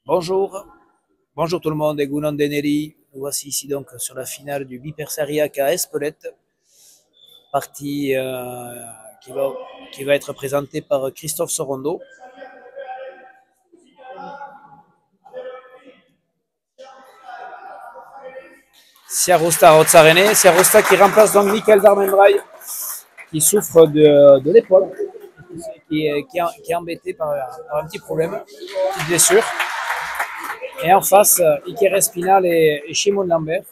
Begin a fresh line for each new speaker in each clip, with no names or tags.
Bonjour, bonjour tout le monde et Gounon Deneri. Nous voici ici donc sur la finale du Bipersariac à Espelette, partie qui va, qui va être présentée par Christophe Sorondo. Siarosta Rotsarene, Siarosta qui remplace donc Michael Darmenbraille, qui souffre de l'épaule, qui est embêté par un petit problème, une petite blessure. Et en face, Iker Espinal et Shimon Lambert.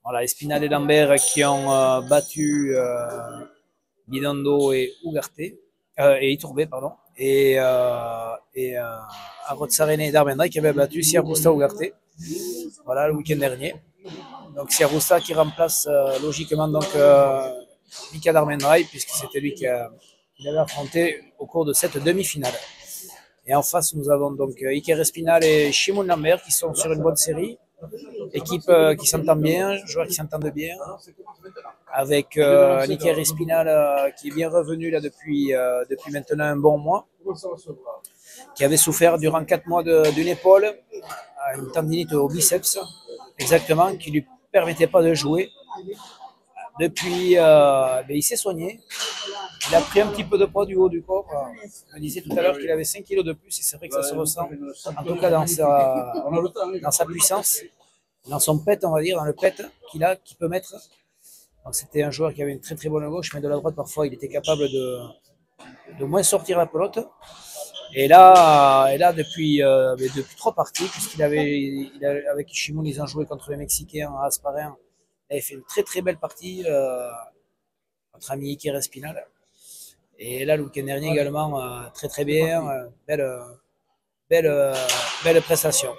Voilà, Espinal et Lambert qui ont battu Bidondo et Ugarte, et Iturbé, pardon, et Arrotsarene et Darmendra qui avaient battu Siarusta Ugarte, voilà, le week-end dernier. Donc Siarusta qui remplace logiquement donc Mika Darmendra, puisque c'était lui qui avait affronté au cours de cette demi-finale. Et en face, nous avons donc Iker Espinal et Shimon Lambert qui sont sur une bonne série. Équipe qui s'entend bien, joueurs qui s'entendent bien, avec Iker Espinal qui est bien revenu là depuis maintenant un bon mois, qui avait souffert durant 4 mois d'une épaule, une tendinite au biceps, exactement, qui ne lui permettait pas de jouer. Depuis, il s'est soigné. Il a pris un petit peu de poids du haut du corps. Je me disais tout à l'heure qu'il avait 5 kilos de plus, et c'est vrai que ça se ressent, en tout cas dans sa puissance, dans son pet, on va dire, dans le pet qu'il peut mettre. Donc c'était un joueur qui avait une très très bonne gauche, mais de la droite, parfois, il était capable de moins sortir la pelote. Et là depuis 3 parties, avec Shimon, ils ont joué contre les Mexicains à Asparin. Il avait fait une très très belle partie entre ami Iker Espinal. Et là, le week-end dernier également, très très bien, belle prestation.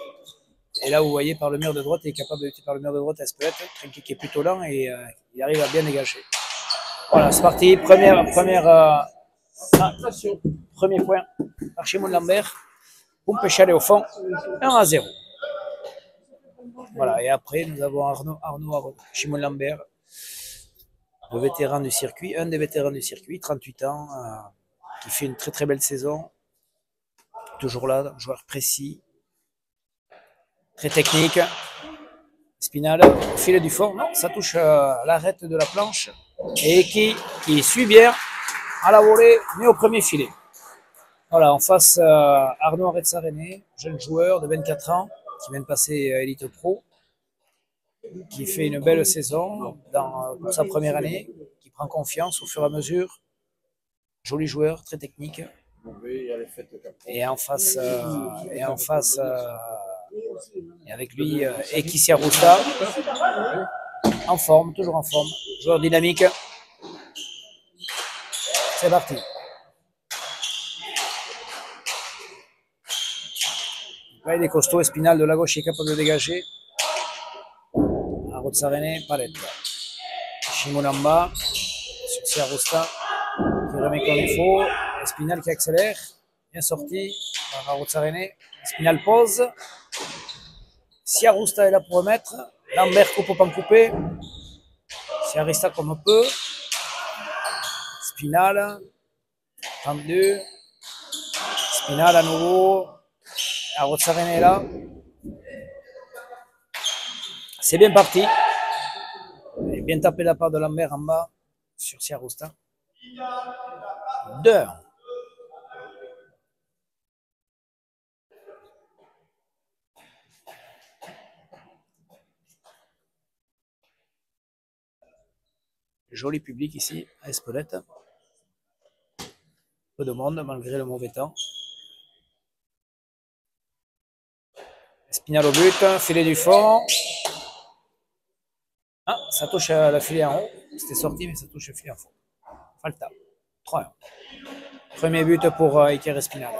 Et là, vous voyez, par le mur de droite, il est capable de lutter par le mur de droite à Espelette, Trinquet qui est plutôt lent et il arrive à bien dégager. Voilà, c'est parti. Premier point par Shimon Lambert. Pompéchalé au fond, 1-0. Voilà, et après, nous avons Arnaud Shimon Lambert, le vétéran du circuit, un des vétérans du circuit, 38 ans, qui fait une très très belle saison. Toujours là, joueur précis, très technique. Spinal, au filet du fond, non, ça touche l'arête de la planche, et qui suit bien à la volée, mais au premier filet. Voilà, en face, Arnaud Aretsarene, jeune joueur de 24 ans, qui vient de passer Elite Pro, qui fait une belle saison pour sa première année, qui prend confiance au fur et à mesure. Joli joueur, très technique. Et en face, et avec lui, Ekissia Rousta, en forme, toujours en forme. Joueur dynamique. C'est parti. Là, il est costaud, Espinal de la gauche est capable de dégager. Arrotsarene, palette. Shimon en bas, sur Siarosta, qui remet comme il faut. Espinal qui accélère, bien sorti par Arrotsarene. Espinal pose. Siarosta est là pour remettre. Lambert coupe au pan coupé. Siarista comme peut. Spinal. Tendu. Spinal à nouveau. Arrotsarene est là. C'est bien parti. Et bien tapé la part de Lambert en bas sur Siarosta. 2. Joli public ici à Espelette. Peu de monde malgré le mauvais temps. Espinal au but, filet du fond. Ah, ça touche à la filet en haut. C'était sorti, mais ça touche le filet en fond. Falta. 3-1. Premier but pour Iker Espinal.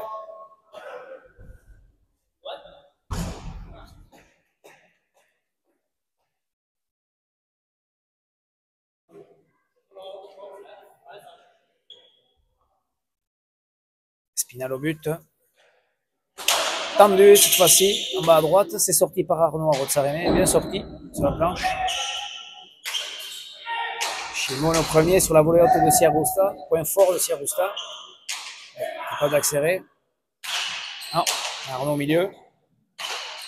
Espinal au but. Tendu cette fois-ci, en bas à droite. C'est sorti par Arnaud Arrotsarene. Bien sorti sur la planche. Shimon au premier sur la volée haute de Siarusta. Point fort de Siarusta. Pas d'accélérer. Non, Arnaud au milieu.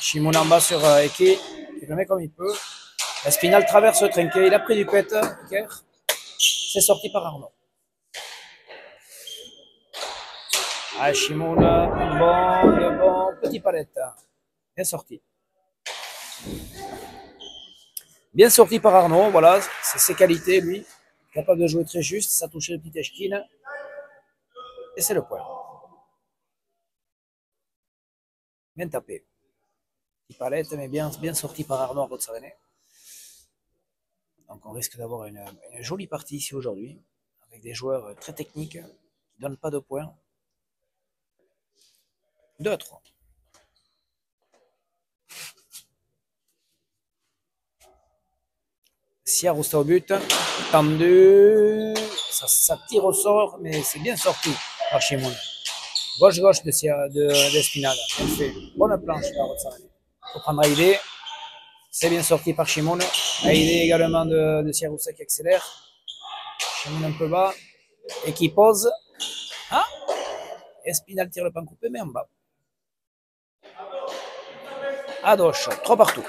Shimon en bas sur Eke. Il le met comme il peut. La Spinal traverse le trinquet. Il a pris du pet. C'est sorti par Arnaud. Ah, Shimon, bon, petit palette. Bien sorti. Bien sorti par Arnaud, voilà, c'est ses qualités, lui. Capable de jouer très juste, ça a touché le petit Eshkin. Et c'est le point. Bien tapé. Petit palette, mais bien sorti par Arnaud à Rotsarene. Donc on risque d'avoir une jolie partie ici aujourd'hui, avec des joueurs très techniques, qui ne donnent pas de points. 2-3. Siarusta au but, tendu, ça tire au sort, mais c'est bien sorti par Shimon. Gauche d'Espinal. Elle fait bonne planche à Rotsarene. Il faut prendre Aïdé. C'est bien sorti par Shimon. Aïdé également de Siarusta qui accélère. Shimon un peu bas et qui pose. Ah, Espinal tire le pan coupé, mais en bas. Adoche, 3 partout.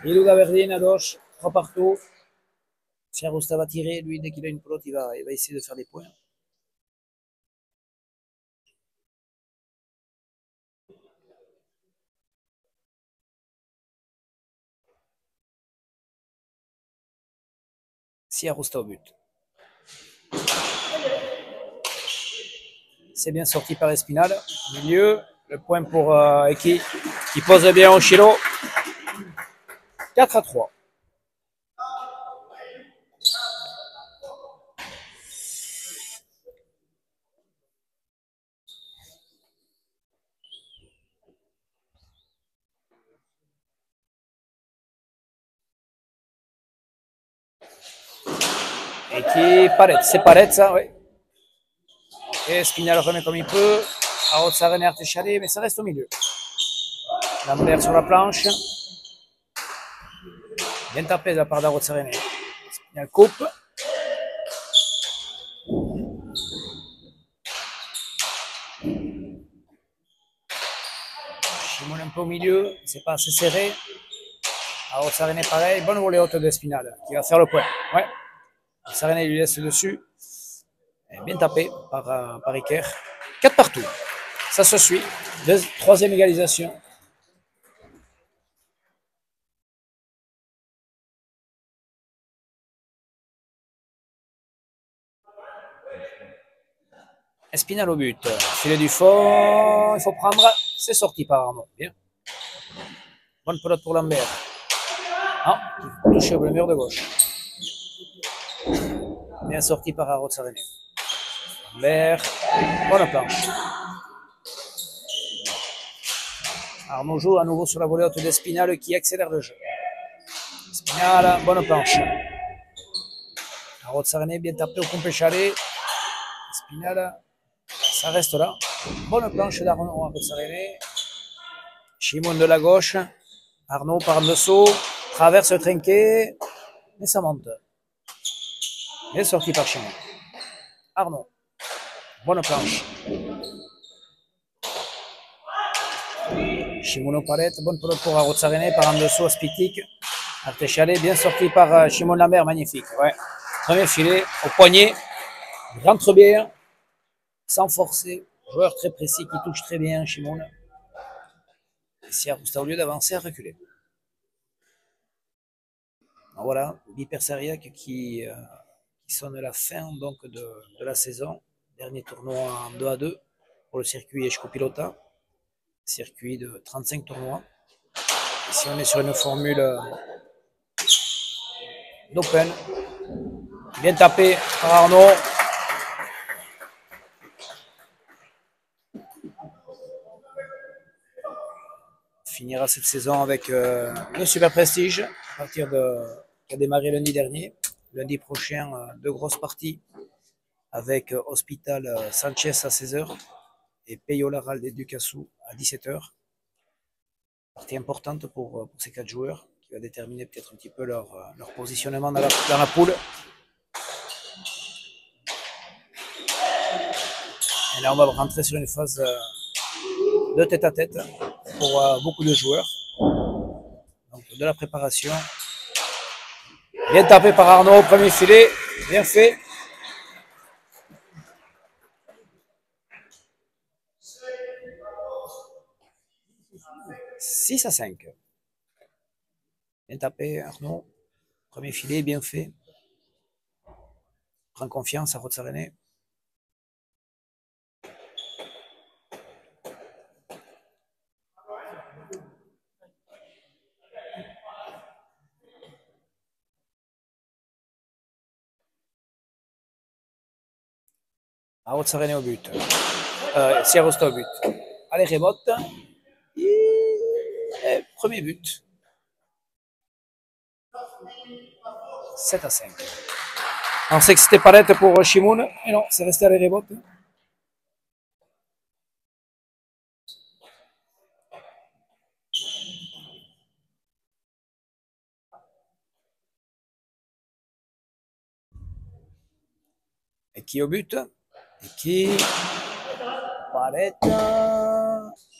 Ilou Gaverdine, Adoche, 3 partout. Siarusta va tirer, lui, dès qu'il a une pelote, il va essayer de faire des points. Siarusta au but. C'est bien sorti par Espinal. Milieu, le point pour Eki, qui pose bien au Chilo. 4-3. Eki, c'est Paret ça, oui. Et Spinal remet comme il peut. Rotsarene Artéchalé, mais ça reste au milieu. Lambert sur la planche. Bien tapé de la part d'Arotsarene. Spinal coupe. Shimon un peu au milieu, c'est pas assez serré. Arotsarene pareil, bonne volée haute de Spinal qui va faire le point. Ouais. Arotsarene lui laisse dessus. Et bien tapé par Iker. 4 partout. Ça se suit. Troisième égalisation. Espinal au but. Filet du fond. Il faut prendre. C'est sorti par Arnaud. Bien. Bonne pelote pour Lambert. Ah, touché au mur de gauche. Bien sorti par Arotsarene. Lambert. Bonne planche. Arnaud joue à nouveau sur la volée haute d'Espinal qui accélère le jeu. Espinal, bonne planche. Arotsarene bien tapé au compé chalet. Espinal, ça reste là. Bonne planche d'Arnaud Arotsarene. Shimon de la gauche. Arnaud par en dessous. Traverse le trinquet. Et ça monte. Et sorti par Shimon. Arnaud. Bonne planche. Shimon au palette. Bonne pelote pour Arotsarene par en dessous. Spitik. Artéchalé. Bien sorti par Shimon Lambert. Magnifique. Ouais. Premier filet au poignet. Il rentre bien. Sans forcer. Joueur très précis qui touche très bien Shimon. Siarusta au lieu d'avancer à reculer. Voilà, Biper Sariac qui sonne la fin donc de la saison. Dernier tournoi en 2-2 pour le circuit Eshko-Pilota. Circuit de 35 tournois. Ici on est sur une formule d'Open. Bien tapé par Arnaud. Finira cette saison avec le Super Prestige à partir qui a démarré lundi dernier. Lundi prochain, 2 grosses parties avec Hospital Sanchez à 16h et Peyola-Ral de Ducassou à 17h. Partie importante pour ces 4 joueurs qui va déterminer peut-être un petit peu leur positionnement dans la poule. Et là, on va rentrer sur une phase de tête-à-tête pour beaucoup de joueurs. Donc, de la préparation. Bien tapé par Arnaud au premier filet. Bien fait. 6-5. Bien tapé, Arnaud. Premier filet, bien fait. Prends confiance à Rotsarene. À Rotsarene au but. Sierrosta au but. Allez, rebote. Et premier but. 7-5. On sait que c'était palette pour Shimoun. Et non, c'est resté à les rebote. Et qui au but? Et qui? Palette.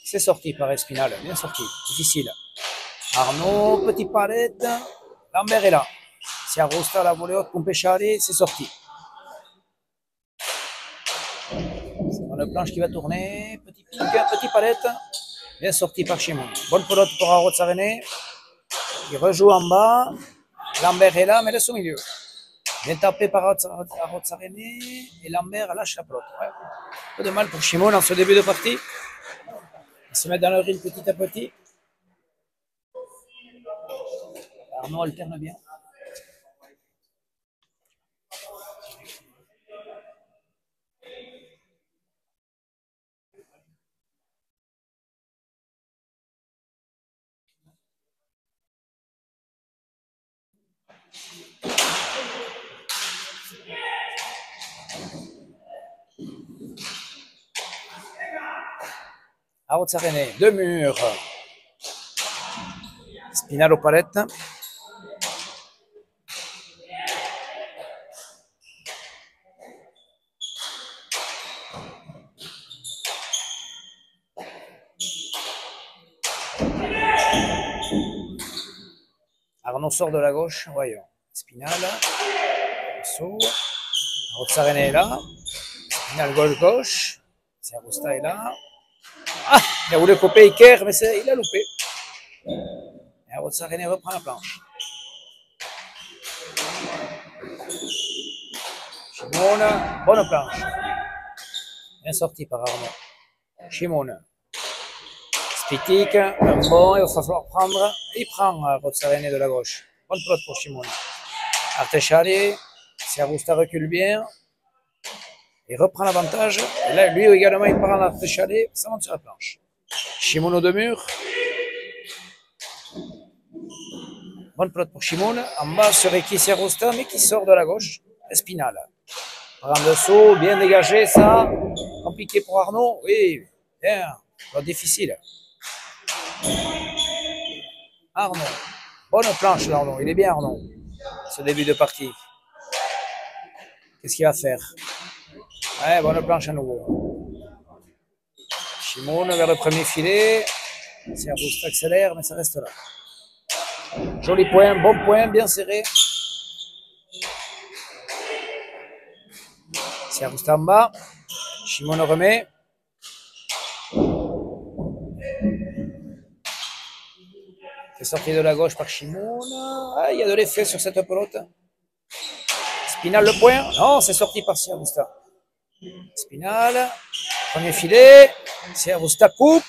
C'est sorti par Espinal. Bien sorti. Difficile. Arnaud, petit palette. Lambert est là. Sierrosta, la volée haute, Pompechari, c'est sorti. On a planche qui va tourner. Petit pic, petit palette. Bien sorti par Shimon. Bonne pelote pour Rotsarene. Il rejoue en bas. Lambert est là, mais laisse au milieu. Bien tapé par Rotsarene. Et Lambert lâche la pelote. Ouais. Un peu de mal pour Shimon en ce début de partie. Il se met dans le ring petit à petit. Arnaud alterne bien. À Rotsarene, deux murs. Spinal aux palettes. Arnaud sort de la gauche, voyons. Spinal, Rotsarene est là. Spinal gauche. Sierrosta est là. Ah, il a voulu couper Iker, mais il a loupé. Et Rotsarene reprend la planche. Shimon, bonne planche. Bien sorti par Arnaud. Shimon. Spitik, un bon, il va falloir prendre. Il prend Rotsarene de la gauche. Bonne pelote pour Shimon. Arteshari, Sierrosta recule bien. Il reprend l'avantage. Et là, lui également, il part en Arteshari. Ça monte sur la planche. Shimon aux deux murs. Bonne pelote pour Shimon. En bas sur Eki Sierrosta, mais qui sort de la gauche. Espinal. Par en dessous, bien dégagé, ça. Compliqué pour Arnaud. Oui, bien. Difficile. Arnaud. Bonne planche, Arnaud. Il est bien, Arnaud. Ce début de partie. Qu'est-ce qu'il va faire? Ouais, bonne planche à nouveau. Shimon vers le premier filet. Sierrosta accélère, mais ça reste là. Joli point, bon point, bien serré. Sierrosta en bas. Shimon le remet. C'est sorti de la gauche par Shimon. Ah, il y a de l'effet sur cette pelote. Spinal le point. Non, c'est sorti par Sierrosta. Spinal. Premier filet. Sierrosta coupe.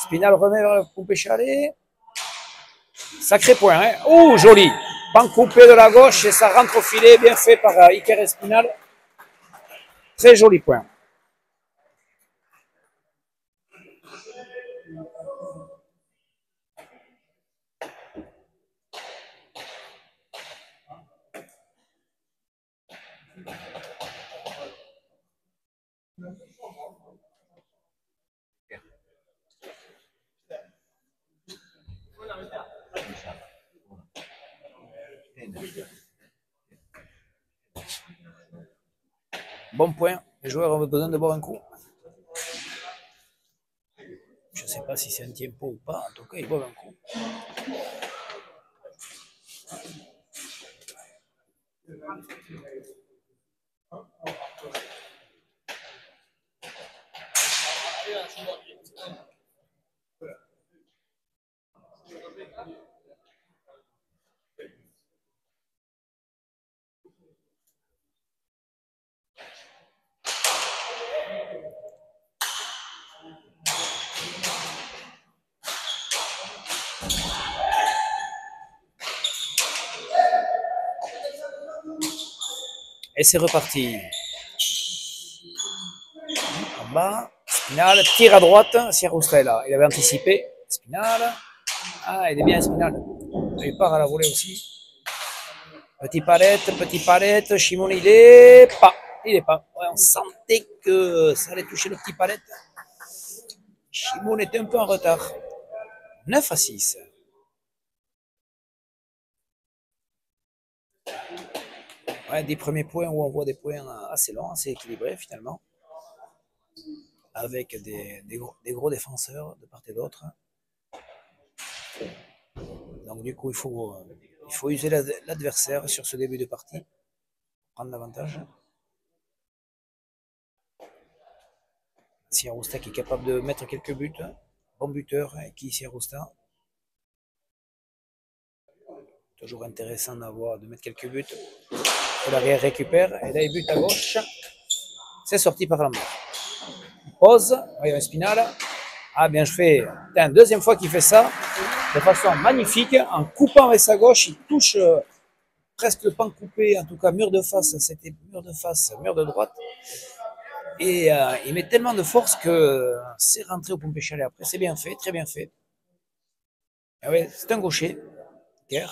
Spinal remet vers le Pompechari. Sacré point. Hein. Oh, joli. Pan coupé de la gauche et ça rentre au filet. Bien fait par Iker et Spinal. Très joli point. Bon point. Les joueurs ont besoin de boire un coup. Je ne sais pas si c'est un tempo ou pas. En tout cas, ils boivent un coup. Et c'est reparti. En bas, Spinal, tire à droite, Sierrousta est là. Il avait anticipé. Spinal. Ah, il est bien Spinal. Il part à la volée aussi. Petit palette, Shimon il est pas. Il est pas. Ouais, on sentait que ça allait toucher le petit palette. Shimon était un peu en retard. 9-6. Ouais, des premiers points où on voit des points assez longs, assez équilibrés finalement. Avec des gros défenseurs de part et d'autre. Donc du coup, il faut user l'adversaire sur ce début de partie. Prendre l'avantage. Sierrousta qui est capable de mettre quelques buts. Bon buteur, qui Sierrousta. Toujours intéressant de mettre quelques buts. Et l'arrière récupère. Et là, il bute à gauche. C'est sorti par Lambert. Pause. Voyons Spinal. Ah, bien fait. C'est la deuxième fois qu'il fait ça. De façon magnifique. En coupant avec sa gauche, il touche presque le pan coupé. En tout cas, mur de face. C'était mur de face, mur de droite. Et il met tellement de force que c'est rentré au pompé chalet. Après, c'est bien fait, très bien fait. Ah ouais, c'est un gaucher, Kerr,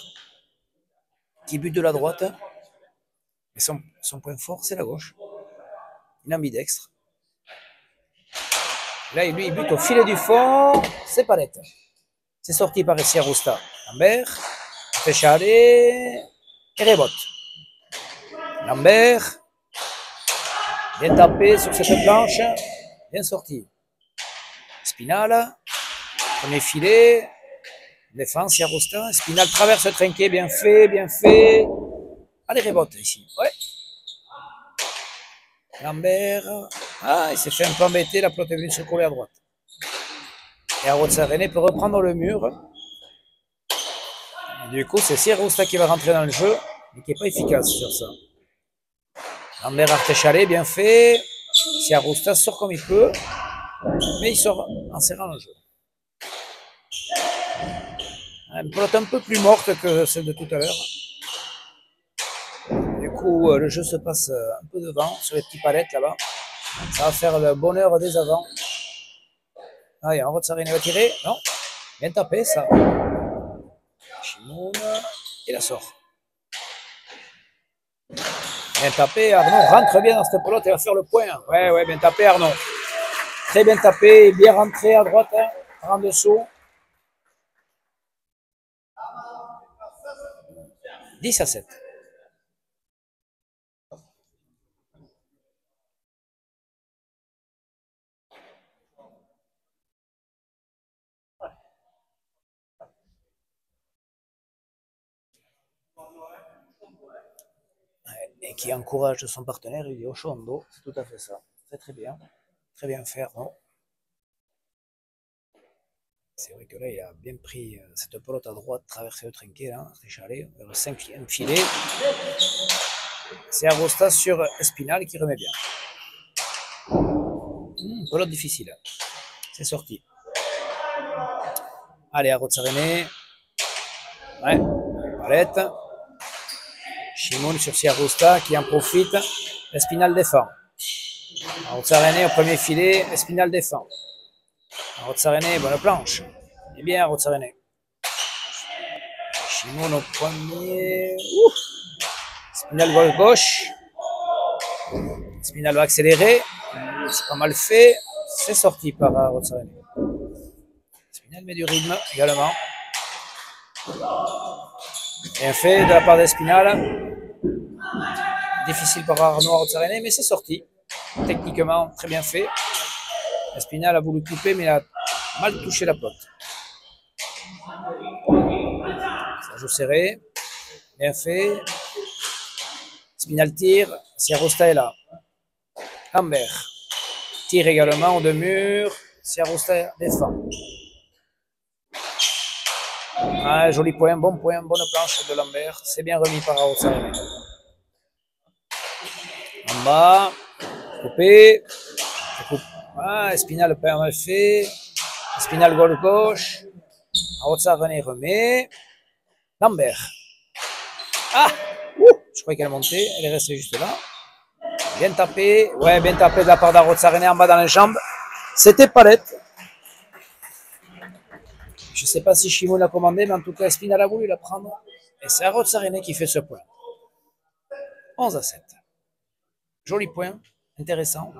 qui bute de la droite. Mais son point fort, c'est la gauche. Il est ambidextre. Là, lui, il bute au filet du fond. C'est Palette. C'est sorti par Sierrousta. Lambert, fait chalet et rebote. Lambert, bien tapé sur cette planche. Bien sorti. Spinal, premier filet. Défense, Sierrousta. Spinal traverse le trinquet. Bien fait, bien fait. Allez, rebote ici. Ouais. Lambert. Ah, il s'est fait un peu embêter. La pelote est venue se coller à droite. Et Arrozza-René peut reprendre le mur. Et du coup, c'est Sierrousta qui va rentrer dans le jeu, mais qui n'est pas efficace sur ça. Lambert Artéchalet, bien fait. Sierrousta sort comme il peut, mais il sort en serrant le jeu. Une pelote un peu plus morte que celle de tout à l'heure. Du coup, le jeu se passe un peu devant, sur les petits palettes là-bas. Ça va faire le bonheur des avants. Ah, il y a Arrozza-René va tirer. Non, bien tapé ça. Shimoun, il la sort. Bien tapé, Arnaud rentre bien dans cette pelote et va faire le point. Ouais, bien tapé Arnaud. Très bien tapé, bien rentré à droite, en dessous. 10-7. Et qui encourage son partenaire, il dit au Chondo, c'est tout à fait ça. C'est très bien. Très bien fait, non? C'est vrai que là, il a bien pris cette pelote à droite, traversé le trinquet, là, Réchalé, vers le 5e filet. C'est Agosta sur Espinal qui remet bien. Pelote difficile. C'est sorti. Allez, Arrozza-René. Ouais, Palette. Shimon sur Sierrousta qui en profite. Espinal défend. Arrozza-René au premier filet. Espinal défend. Arrozza-René, bonne planche. Et bien, Arrozza-René. Shimon au premier. Spinal gauche. Spinal va accélérer. C'est pas mal fait. C'est sorti par Arrozza-René. Spinal met du rythme également. Bien fait de la part d'Espinal. Difficile par Arnaud Arrozza-René, mais c'est sorti. techniquement très bien fait. Espinal a voulu couper, mais il a mal touché la pelote. Ça joue serré, bien fait. Espinal tire, Siarosta est là. Lambert tire également au deux murs, Siarosta défend. Ah, joli point, bonne planche de Lambert. C'est bien remis par Arrozarene. En bas, coupé. Ah, Espinal pas mal fait. Espinal gauche. Arrozarene remet. Lambert. Ah, je croyais qu'elle montait. Elle est restée juste là. Bien tapé. Ouais, bien tapé de la part d'Arrozarene en bas dans les jambes. C'était Palette. Je ne sais pas si Chimon l'a commandé, mais en tout cas, Espinal a voulu la prendre. Et c'est Arrozarene qui fait ce point. 11-7. Joli point, intéressant.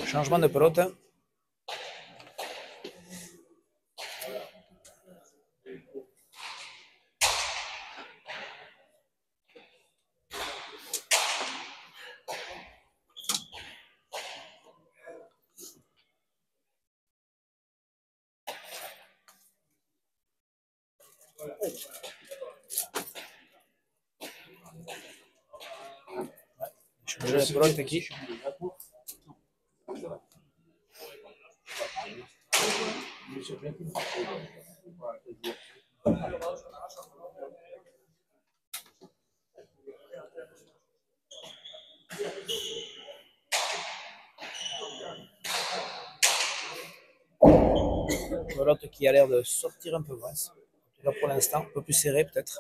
Changement de pelote. Changer de pelote qui. Pelote qui a l'air de sortir un peu moins. En tout cas pour l'instant, un peu plus serré peut-être.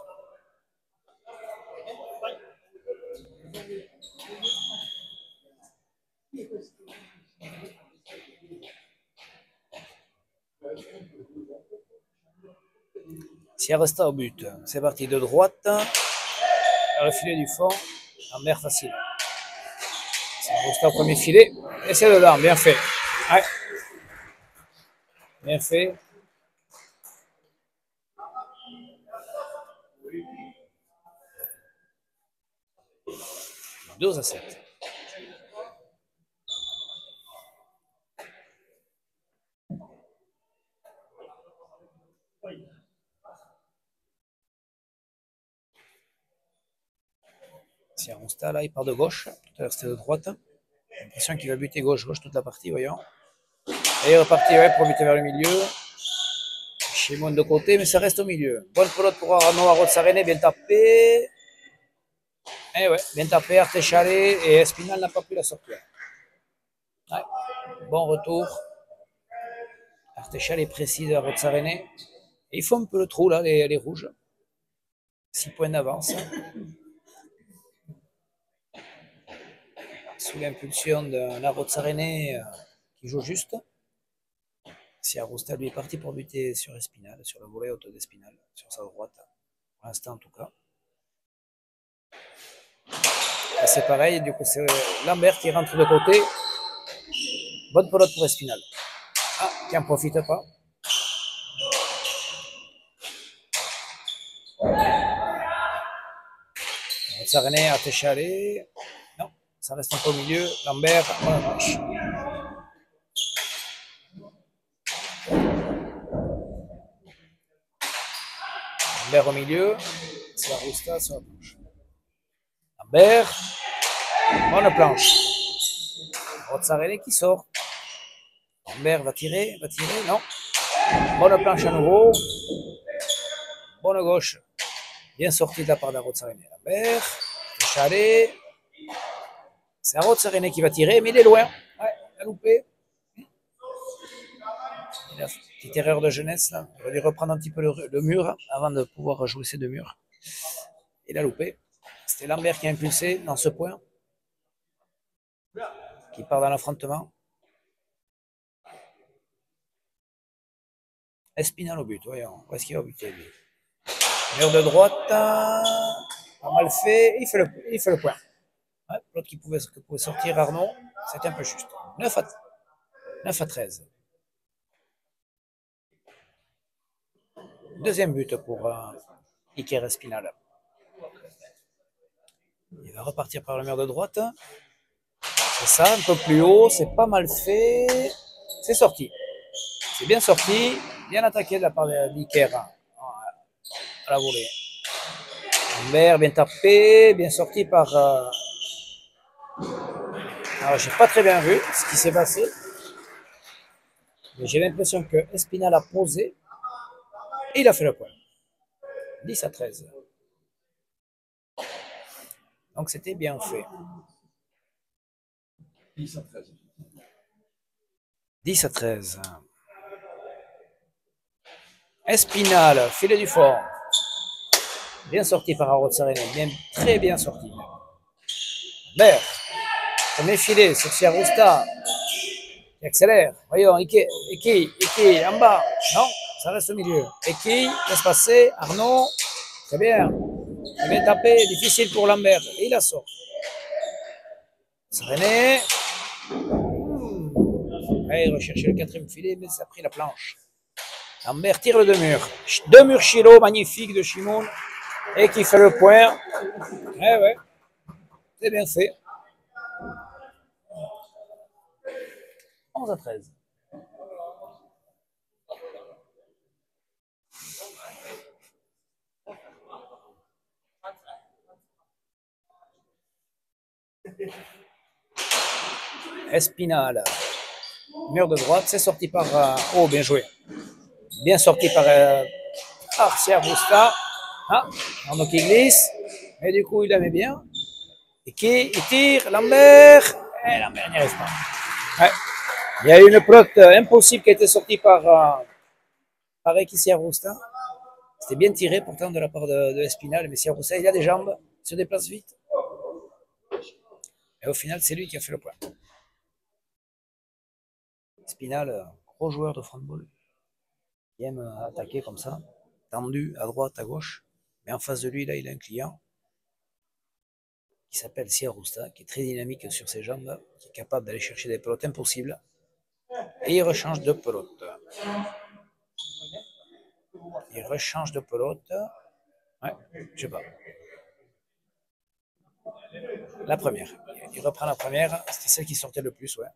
Siarosta au but. C'est parti de droite. Le filet du fond. En mer facile. Siarosta au premier filet. Et c'est dedans. Bien fait. Ouais. Bien fait. 12-7. Siarosta là, il part de gauche. Tout à l'heure c'était de droite. J'ai l'impression qu'il va buter gauche toute la partie, voyons. Et il est reparti ouais, pour buter vers le milieu. Chimon de côté, mais ça reste au milieu. Bonne pelote pour Arnaud Arrozarene, bien tapé. Eh ouais, bien tapé, Artechale et Espinal n'a pas pu la sortir. Ouais. Bon retour. Artechale est précis de Arrozarene. Il faut un peu le trou là, les rouges. 6 points d'avance. Sous l'impulsion d'un Arrozarene qui joue juste. Si Arrosta lui est parti pour buter sur Espinal, sur la volée haute d'Espinal, sur sa droite, pour l'instant en tout cas. Et c'est pareil, du coup c'est Lambert qui rentre de côté. Bonne pelote pour Espinal. Ah, qui en profite pas. Arrozarene, Artechale. Non, ça reste un peu au milieu. Lambert, bonne planche. Lambert au milieu. C'est Arrosta sur la planche. Lambert, bonne planche. Arrozarene qui sort. Lambert va tirer, non. Bonne planche à nouveau. Bonne gauche. Bien sorti de la part d'Arrozarene. Lambert, Chalet. C'est Arrozarene qui va tirer, mais il est loin. Ouais, il a loupé. Il a une petite erreur de jeunesse là. Il va lui reprendre un petit peu le mur avant de pouvoir jouer ces deux murs. Il a loupé. C'était Lambert qui a impulsé dans ce point. Qui part dans l'affrontement. Espinal au but, voyons. Où est-ce qu'il va buter lui? Mur de droite. Pas mal fait. Il fait le point. Ouais, l'autre que pouvait sortir Arnaud, c'était un peu juste. 9 à 13. Deuxième but pour Iker Espinal. Il va repartir par le mur de droite. C'est ça, un peu plus haut, c'est pas mal fait. C'est sorti. C'est bien sorti, bien attaqué de la part d'Iker à la volée. Lambert, bien tapé, bien sorti par. Alors, j'ai pas très bien vu ce qui s'est passé, mais j'ai l'impression que Espinal a posé et il a fait le point. 10 à 13. Donc, c'était bien fait.
10 à 13.
10 à 13. Espinal, filet du fort. Bien sorti par Arrozarene, bien, très bien sorti. Lambert, premier filet sur Siarousta. Qui accélère. Voyons, Iki, en bas. Non, ça reste au milieu. Iki, laisse passer. Arnaud, très bien. Très bien tapé, difficile pour Lambert. Et il la sort. René. Il recherchait le quatrième filet, mais ça a pris la planche. Lambert tire le deux-murs. Deux-murs Chilo, magnifique de Chimon. Et qui fait le point. Ouais. C'est bien fait. 11 à 13. Espinal. Mur de droite, c'est sorti par. Oh, bien joué. Bien sorti par Arcia Busta. Ah, Arnaud qui glisse. Et du coup, il la met bien. Et qui il tire. Lambert. Et Lambert n'y arrive pas. Ouais. Il y a une prote impossible qui a été sortie par Ekissia Rusta. C'était bien tiré pourtant de la part de Espinal, mais Siaroussa, il a des jambes, il se déplace vite. Et au final, c'est lui qui a fait le point. Espinal, gros joueur de handball, qui aime attaquer comme ça, tendu à droite, à gauche. Mais en face de lui, là, il a un client qui s'appelle Siarousta, qui est très dynamique sur ses jambes, qui est capable d'aller chercher des pelotes impossibles. Et il rechange de pelote. Il rechange de pelote. Ouais, je sais pas. La première. Il reprend la première. C'était celle qui sortait le plus, ouais.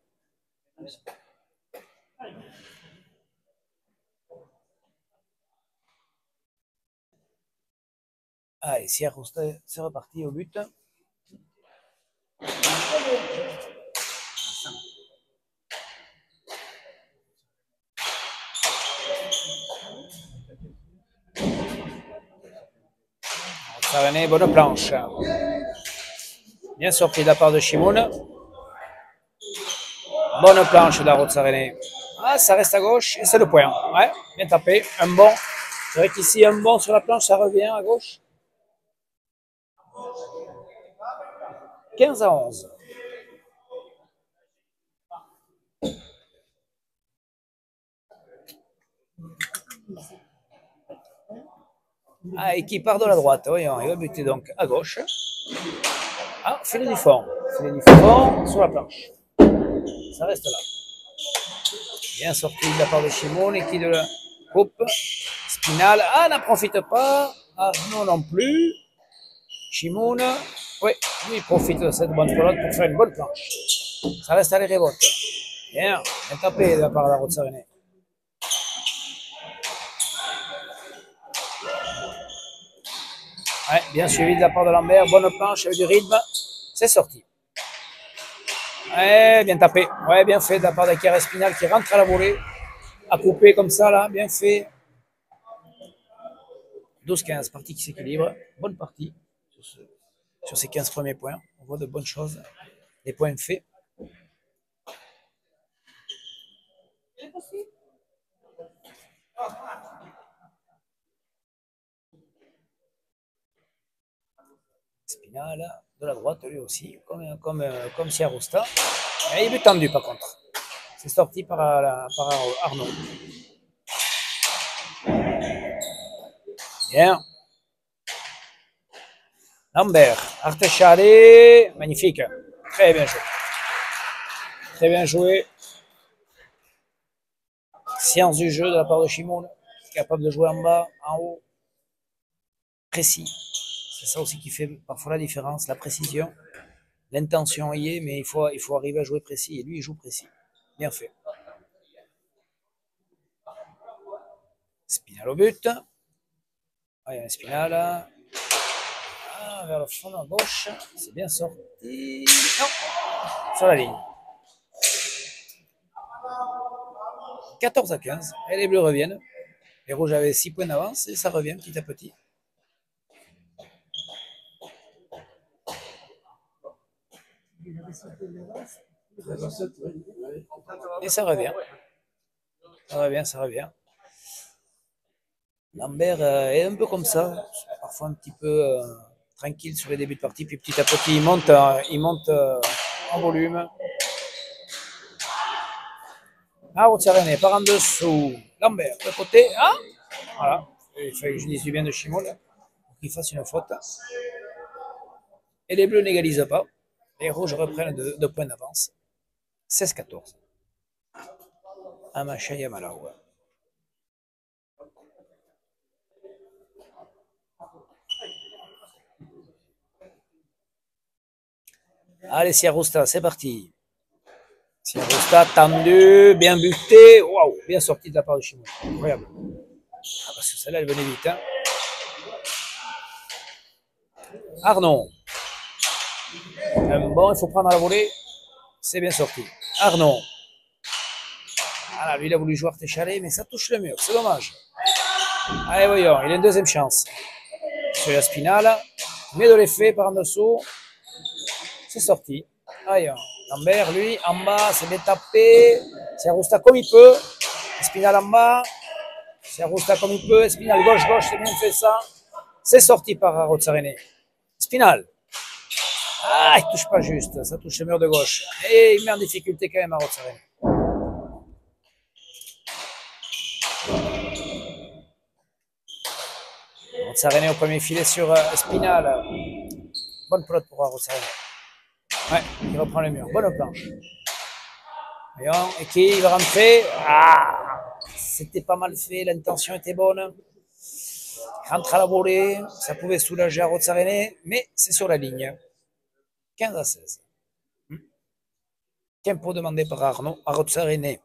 Allez, Sierra, c'est reparti au but. Sarané, bonne planche. Bien sorti de la part de Shimoun. Bonne planche d'Arrozarene. Ah, ça reste à gauche et c'est le point. Ouais, bien tapé. Un bon. C'est vrai qu'ici, un bon sur la planche, ça revient à gauche. 15 à 11. Ah, et qui part de la droite. Voyons, il va buter donc à gauche. Ah, filet du fond. Filet du fond sur la planche. Ça reste là. Bien sorti de la part de Shimoun et qui de la coupe. Spinal. Ah, n'en profite pas. Ah, non plus. Shimoun. Oui, lui profite de cette bonne pelote pour faire une bonne planche. Ça reste à les révoltes. Bien tapé de la part d'Arrozarene. Ouais, bien suivi de la part de Lambert. Bonne planche avec du rythme. C'est sorti. Ouais, bien tapé. Ouais, bien fait de la part d'Iker Espinal qui rentre à la volée. À couper comme ça, là. Bien fait. 12-15, partie qui s'équilibre. Bonne partie sur ces 15 premiers points. On voit de bonnes choses. Des points faits. Spinal de la droite, lui aussi, comme Siarousta. Et il est tendu par contre. C'est sorti par Arnaud. Bien. Lambert, Artechale, magnifique. Très bien joué. Très bien joué. Science du jeu de la part de Chimoun, capable de jouer en bas, en haut, précis. C'est ça aussi qui fait parfois la différence, la précision. L'intention y est, mais il faut arriver à jouer précis. Et lui, il joue précis. Bien fait. Spinal au but. Ah, il y a un Spinal. Ah, vers le fond à gauche. C'est bien sorti. Non, sur la ligne. 14-15. Et les bleus reviennent. Les rouges avaient 6 points d'avance et ça revient petit à petit. Et ça revient. Ça revient, ça revient. Lambert est un peu comme ça, parfois un petit peu tranquille sur les débuts de partie, puis petit à petit il monte en volume. Ah, Rotsarene par en dessous. Lambert, de côté. Ah, voilà. Il fallait que je dise du bien de Chimol pour qu'il fasse une faute. Et les bleus n'égalisent pas. Les rouges reprennent 2 points d'avance. 16-14. Amacha Yamalaou. Allez, Siarousta, c'est parti. Siarousta, tendu, bien buté. Waouh, bien sorti de la part de Chimol. Incroyable. Ah, parce que celle-là, elle venait vite. Hein. Arnaud. Bon, il faut prendre à la volée. C'est bien sorti. Arnaud. Voilà, lui, il a voulu jouer Artechale, mais ça touche le mur. C'est dommage. Allez, voyons. Il a une deuxième chance. Sur la Spinal. Mais de l'effet par en dessous. C'est sorti. Voyons. Lambert, lui, en bas, c'est bien tapé. C'est Arousta comme il peut. Spinal en bas. C'est Arousta comme il peut. Spinal gauche-gauche, c'est bien fait ça. C'est sorti par Rotsarene. Spinal. Ah, il touche pas juste. Ça touche le mur de gauche. Et il met en difficulté quand même à Rotsarene. Rotsarene au premier filet sur Spinal. Bonne pelote pour Rotsarene. Ouais, il reprend le mur. Bonne planche. Voyons, et qui va rentrer. Ah, c'était pas mal fait, l'intention était bonne. Rentre à la volée, ça pouvait soulager à Rotsarene, mais c'est sur la ligne. 15-16. Tempo demandé par Arnaud à Rotsarene.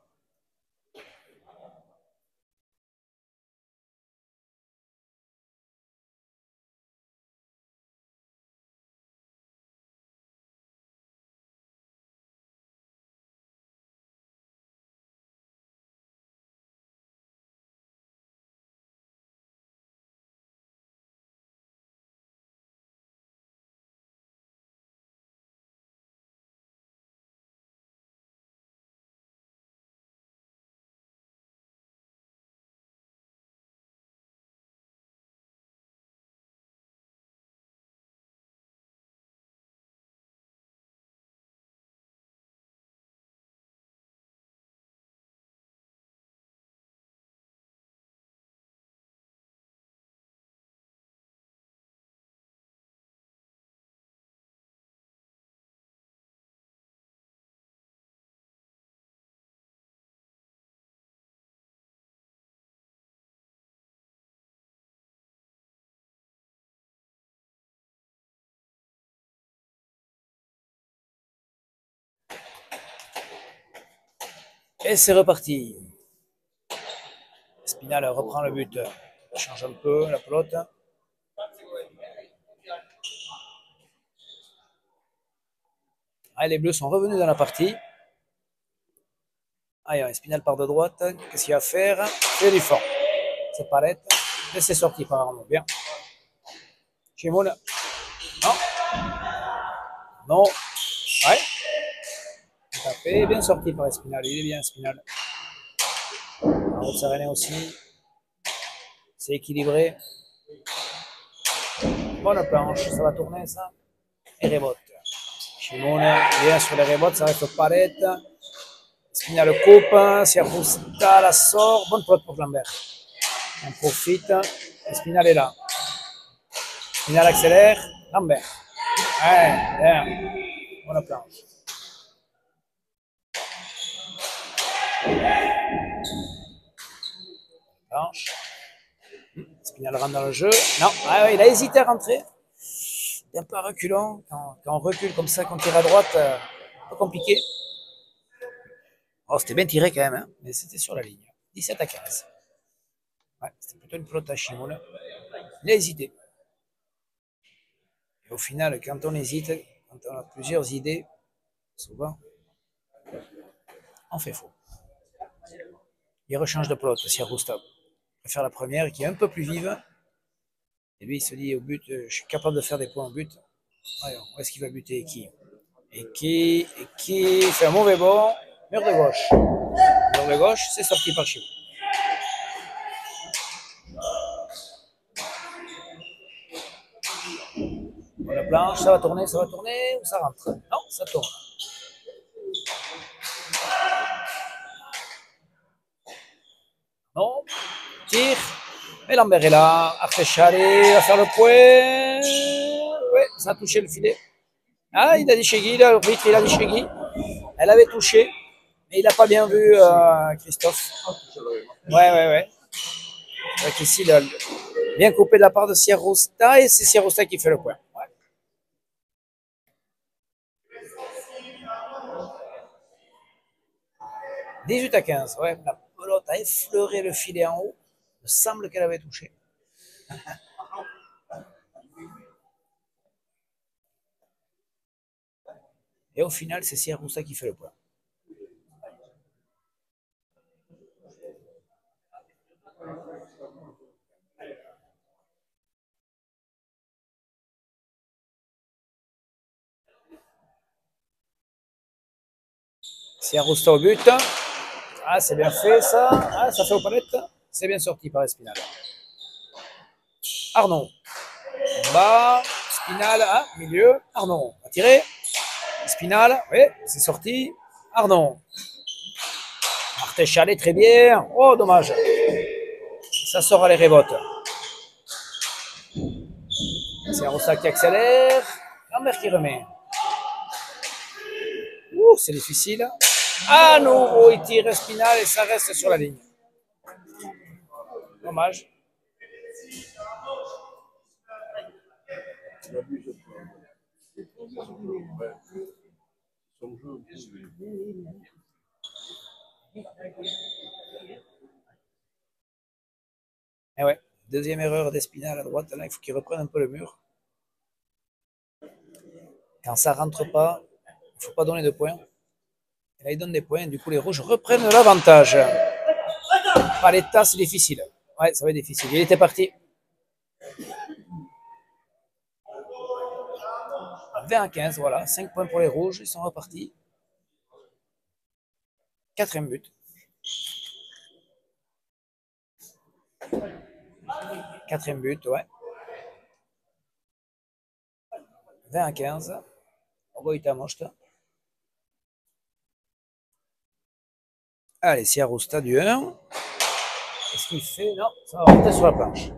Et c'est reparti. Spinal reprend le but. Il change un peu la pelote. Ah, les bleus sont revenus dans la partie. Ah, Spinal part de droite. Qu'est-ce qu'il y a à faire? C'est du fond. C'est palette. Et c'est sorti par Arnaud. Bien. Chimoun. Non. Non. Ouais. Tapé. Bien sorti par Spinal. Il est bien, Spinal. Rotsarene aussi. C'est équilibré. Bonne planche. Ça va tourner, ça. Et rebote. Chimoun vient sur les rebotes. Ça reste palette. Spinal coupe. Siarousta la sort. Bonne pelote pour Lambert. On profite. Spinal est là. Spinal accélère. Lambert. Ouais, bien. Bonne planche. Planche. Spinal rentre dans le jeu. Non, ah ouais, il a hésité à rentrer. Il est un peu reculant. Quand on recule comme ça, quand on tire à droite, un peu compliqué. Oh, c'était bien tiré quand même, hein, mais c'était sur la ligne. 17-15. Ouais, c'était plutôt une pelote à Chimoul. Il a hésité. Et au final, quand on hésite, quand on a plusieurs idées, souvent, on fait faux. Il rechange de pelote, Siarousta. Il préfère la première qui est un peu plus vive. Et lui, il se dit au but, je suis capable de faire des points au but. Alors, où est-ce qu'il va buter et qui fait un mauvais bond. Mur de gauche. Mur de gauche, c'est sorti par chez vous. La planche, ça va tourner ou ça rentre? Non, ça tourne. Non, tire. Et Lambert est là. Arfechari va faire le point. Oui, ça a touché le filet. Ah, il a dit Chegui, l'arbitre, il a dit Chegui. Elle avait touché, mais il n'a pas bien vu Christophe. Ouais. Donc ici, il a bien coupé de la part de Sierrosta et c'est Sierrosta qui fait le point. Ouais. 18-15, ouais, la pelote a effleuré le filet en haut. Il me semble qu'elle avait touché. Et au final, c'est Sierrosta qui fait le point. Sierrosta au but. Ah, c'est bien fait ça. Ah, ça fait aux palettes. C'est bien sorti par Espinal. Arnaud. Bas. Spinal, ah, milieu. Arnaud. A tiré. Spinal, oui, c'est sorti. Arnaud. Martéchalet, très bien. Oh, dommage. Ça sort à les révotes. C'est Rossa qui accélère. Lambert qui remet. Ouh, c'est difficile. À nouveau, il tire Spinal et ça reste sur la ligne. Dommage. Et ouais, deuxième erreur d'Espinal à droite. Là, il faut qu'il reprenne un peu le mur. Quand ça rentre pas, il ne faut pas donner de points. Et là, il donne des points. Du coup, les rouges reprennent l'avantage. Paletta, c'est difficile. Ouais, ça va être difficile. Il était parti. 20-15, voilà. 5 points pour les rouges. Ils sont repartis. Quatrième but. Quatrième but, ouais. 20-15. Ogoita Moshta. Allez, Siarousta du 1. Qu'est-ce qu'il fait? Non, ça va rentrer sur la planche.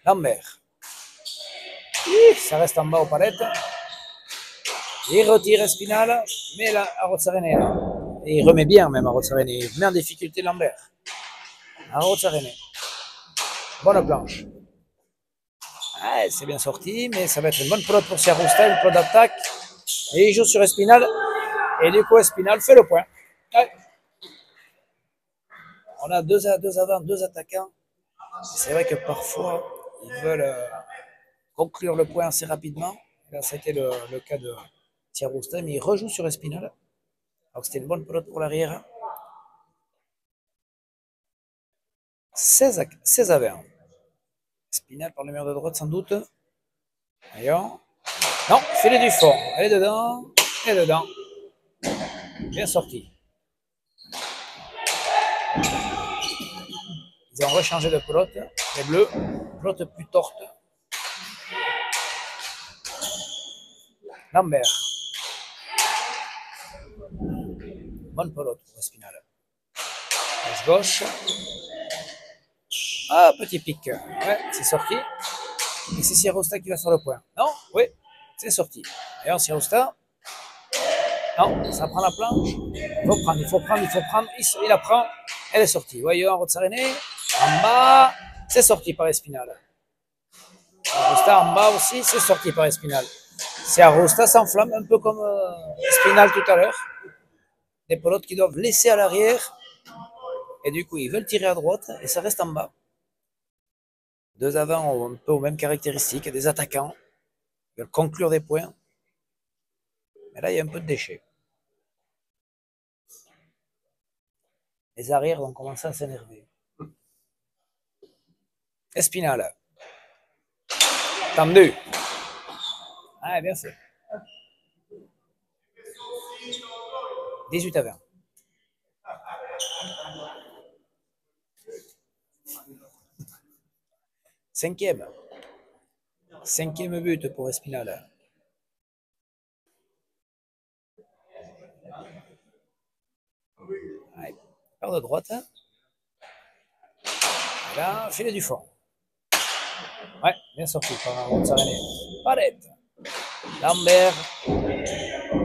Lambert. Ça reste en bas aux palettes. Il retire Espinal, mais là, Arrozarene est là. Et il remet bien même Arrozarene. Il met en difficulté Lambert. Arrozarene. Bonne planche. Ah, c'est bien sorti, mais ça va être une bonne pelote pour Siarousta, une pelote d'attaque. Et il joue sur Espinal. Et du coup, Espinal fait le point. Ouais. On a deux avant, deux attaquants. C'est vrai que parfois, ils veulent conclure le point assez rapidement. Et là, ça a été le cas de Siarousta, mais il rejoue sur Espinal. Alors c'était une bonne pelote pour l'arrière. 16 à 20. Espinal par le mur de droite, sans doute. Voyons. Non, filet du fond. Elle est dedans. Elle est dedans. Bien sorti. Ils ont rechangé de pelote. Les bleus. Pelote plus torte. Lambert. Bonne pelote pour Espinal. Gauche. Ah, petit pic. Ouais, c'est sorti. Et c'est Sierrosta qui va sur le point. Non, Oui, c'est sorti. D'ailleurs, Siarousta, non, ça prend la planche. Il faut prendre. Il la prend. Elle est sortie. Voyons, Rotsarene. En bas, c'est sorti par Espinal. Siarousta en bas aussi, c'est sorti par Espinal. Siarousta s'enflamme un peu comme Espinal tout à l'heure. Des pelotes qui doivent laisser à l'arrière. Et du coup, ils veulent tirer à droite et ça reste en bas. Deux avants ont un peu aux mêmes caractéristiques, des attaquants. Ils veulent conclure des points. Mais là, il y a un peu de déchets. Les arrières vont commencer à s'énerver. Espinal. Tendu. Ah, bien fait. 18-20. Cinquième. Cinquième but pour Espinal. Ouais. Par de droite. Et là, filet du fond. Ouais, bien sorti par Gonzalez. Palette. Lambert.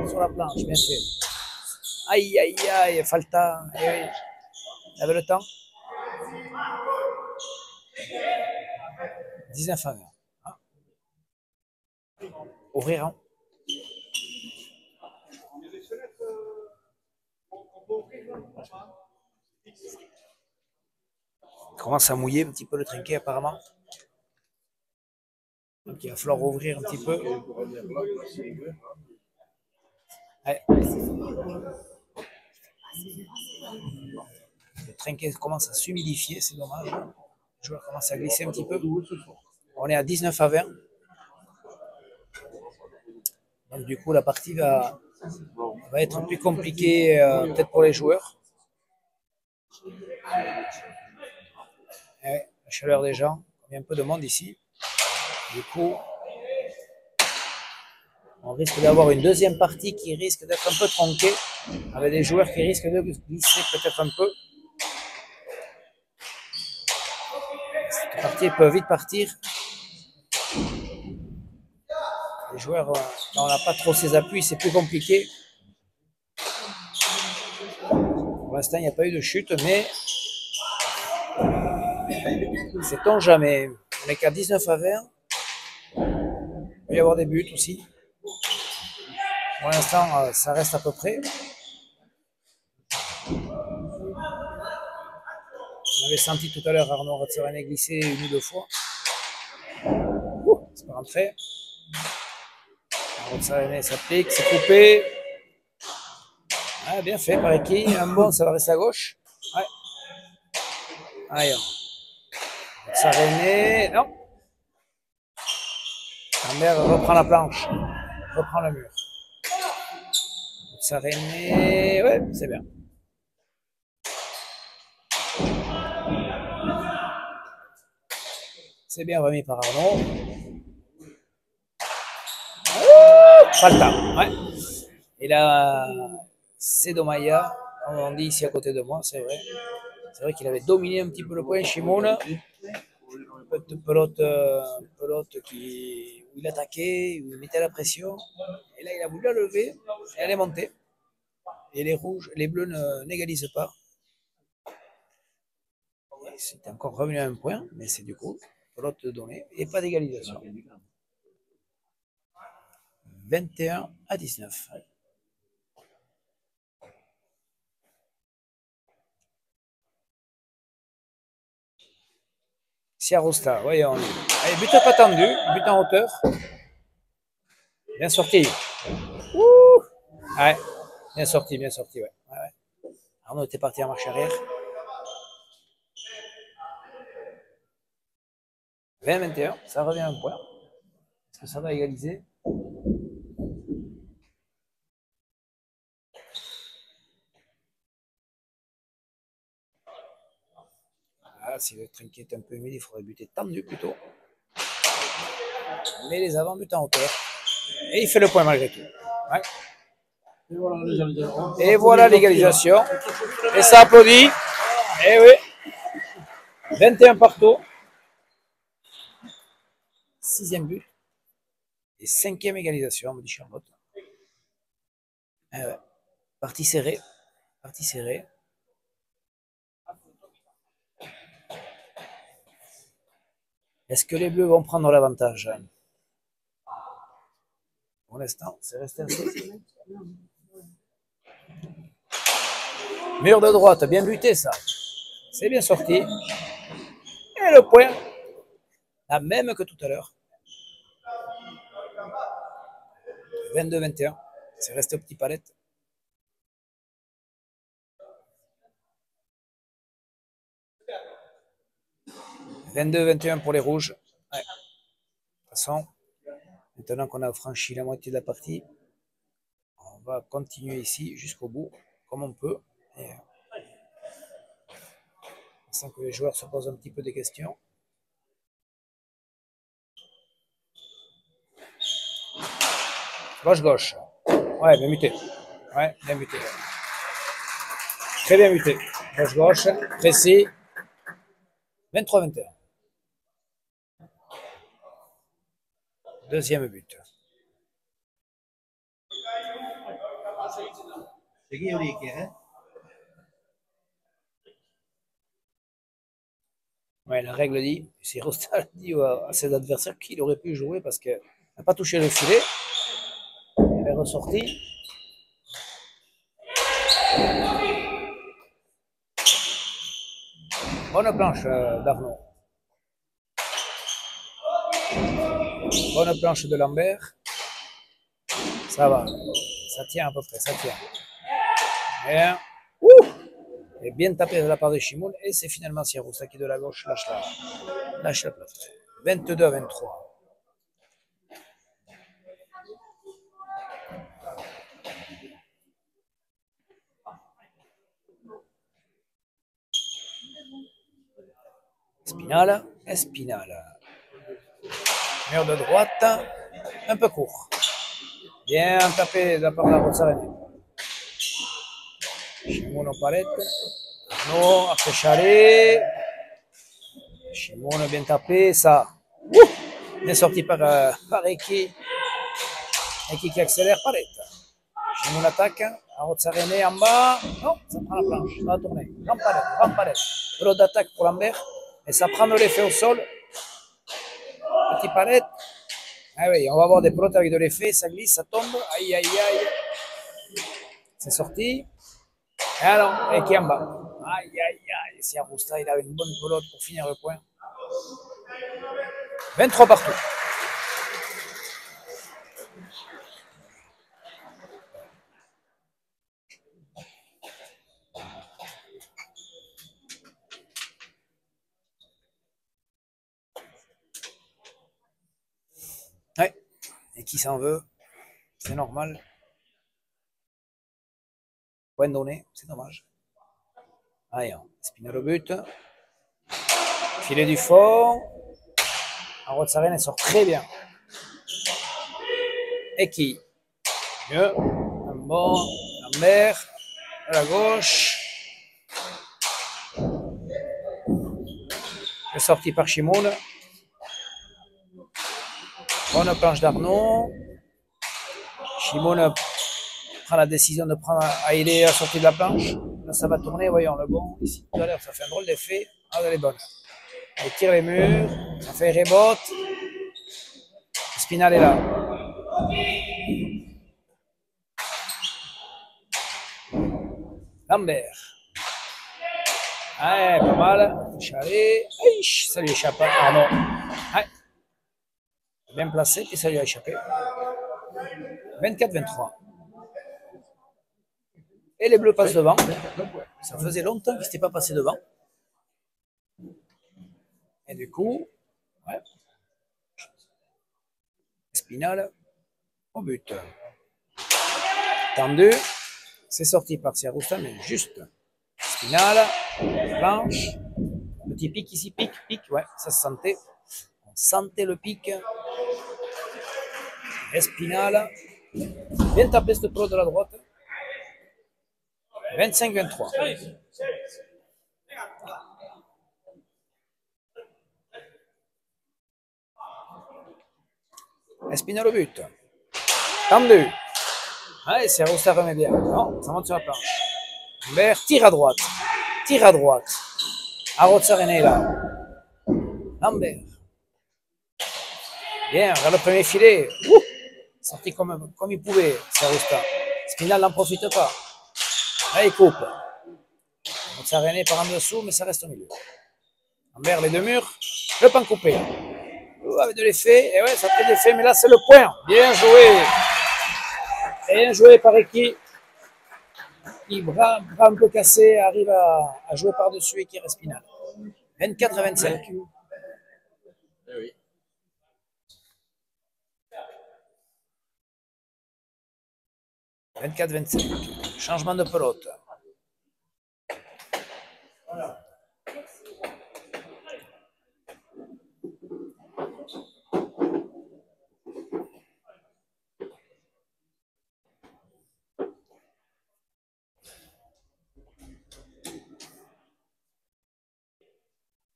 Sur la planche, bien fait. Aïe, aïe, aïe, Falta. Eh oui. Il avait le temps. 19-20. Ah. Ouvrir. Hein. Il commence à mouiller un petit peu le trinquet apparemment. Donc il va falloir ouvrir un petit peu. Ouais. Le trinquet commence à s'humidifier, c'est dommage. Le joueur commence à glisser un petit peu. On est à 19-20. Donc du coup la partie va être plus compliquée peut-être pour les joueurs. Ouais, la chaleur des gens, il y a un peu de monde ici. Du coup, on risque d'avoir une deuxième partie qui risque d'être un peu tronquée, avec des joueurs qui risquent de glisser peut-être un peu. Cette partie peut vite partir. Les joueurs, quand on n'a pas trop ses appuis, c'est plus compliqué. Pour l'instant, il n'y a pas eu de chute, mais sait-on jamais. On n'est qu'à 19-20. Il peut y avoir des buts aussi. Pour l'instant, ça reste à peu près. On avait senti tout à l'heure Arnaud Ratsarane glisser une ou deux fois. C'est pas rentré. Ratsarane s'applique, c'est coupé. Ah, bien fait par Eki. Un bon, ça va rester à gauche. Ouais. Allez. Ratsarane, non. Lambert reprend la planche. Reprend le mur. Ratsarane, ouais, c'est bien. C'est bien remis par Arnaud. Pas le temps. Ouais. Et là, c'est Domaya, comme on dit ici à côté de moi, c'est vrai. C'est vrai qu'il avait dominé un petit peu le point Shimon. Pelote où il attaquait, où il mettait la pression. Et là, il a voulu la lever et elle est montée. Et les rouges, les bleus n'égalisent pas. C'est encore revenu à un point, mais c'est du coup pelote donnée et pas d'égalisation. 21-19. Siarousta, voyons. Allez, but pas tendu, but en hauteur. Bien sorti. Ouh. Ouais, bien sorti, ouais. Ouais. Arnaud était parti en marche arrière. 20-21, ça revient à un point. Est-ce que ça va égaliser? Ah, si le trinquet est un peu humide, il faudrait buter tendu plutôt. Mais les avants butent en hauteur. Et il fait le point malgré tout. Ouais. Et voilà l'égalisation. Et ça applaudit. Et oui. 21 partout. Sixième but. Et cinquième égalisation, me dit Charlotte. Partie serrée. Partie serrée. Est-ce que les Bleus vont prendre l'avantage? Pour l'instant, c'est resté ainsi. Mur de droite, bien buté ça. C'est bien sorti. Et le point, la même que tout à l'heure. 22-21. C'est resté au petit palette. 22-21 pour les rouges. Ouais. De toute façon, maintenant qu'on a franchi la moitié de la partie, on va continuer ici jusqu'au bout, comme on peut. Et on sent que les joueurs se posent un petit peu des questions. Gauche-gauche. Ouais, bien muté. Ouais, bien muté. Très bien muté. Gauche-gauche, précis. 23-21. Deuxième but. Ouais, la règle dit, si Rostal dit à ses adversaires qu'il aurait pu jouer parce qu'il n'a pas touché le filet, il est ressorti. Bonne planche d'Arnaud. Bonne planche de Lambert. Ça va. Ça tient à peu près, ça tient. Bien. Et bien tapé de la part de Chimoun. Et c'est finalement Siroussa qui de la gauche lâche la place. 22-23. Espinal. Mur de droite. Un peu court. Bien tapé de la part de la Rossarene. Chimoun en palette. Arnaud, après Chalet. Chimoun bien tapé. Ça. Bien sorti par Eki. Eki qui accélère. Palette. Chimoun attaque. Rossarene en bas. Non, ça prend la planche. Ça va tourner. Grand palette. L'autre d'attaque pour Lambert. Et ça prend de l'effet au sol. Petit palette. Ah oui, on va avoir des pelotes avec de l'effet, ça glisse, ça tombe. Aïe, aïe, aïe. C'est sorti. Et alors, et qui est en bas. Aïe, aïe, aïe. Si Arousta, il avait une bonne pelote pour finir le point. 23 partout. Ouais. Et qui s'en veut, c'est normal. Point donné, c'est dommage. Allez, Spinel au but. Filet du fond. Rotsaren, elle sort très bien. Et qui mieux. Un bon. Lambert. À la gauche. est sorti par Chimoun. Bonne planche d'Arnaud. Chimoun prend la décision de prendre Haïlé à la sortie de la planche. Là, ça va tourner, voyons le bon. Ici, tout à l'heure, ça fait un drôle d'effet. Ah, elle est bonne. Elle tire les murs, ça fait rebote. Spinal est là. Lambert. Ouais, pas mal. Chalet. Ça lui échappe. Ah non. Ouais. Bien placé, et ça lui a échappé. 24-23. Et les Bleus passent devant. Ça faisait longtemps qu'ils n'étaient pas passés devant. Et du coup, ouais. Spinal au but. Tendu. C'est sorti par Siarousta, mais juste. Spinal. Planche. Petit pic ici, pic, ouais, ça se sentait. On sentait le pic. Espinal. Bien tapé ce pro de la droite. 25-23. Espinal au but. Tendu. Allez, Serousta remet bien. Non, ça monte sur la planche. Lambert tire à droite. Tire à droite. Arozarene est là. Lambert. Bien, vers le premier filet. Ouh, sorti comme il pouvait, Serousta. Spinal n'en profite pas. Là, il coupe. Arozarene part en dessous, mais ça reste au milieu. Lambert, les deux murs. Le pan coupé. Avec de l'effet. Et ouais, ça fait de l'effet, mais là, c'est le point. Bien joué. Bien joué par Eki. Qui, bras un peu cassé, arrive à jouer par-dessus et qui reste Spinal. 24 à 25. 24-25. Changement de pelote.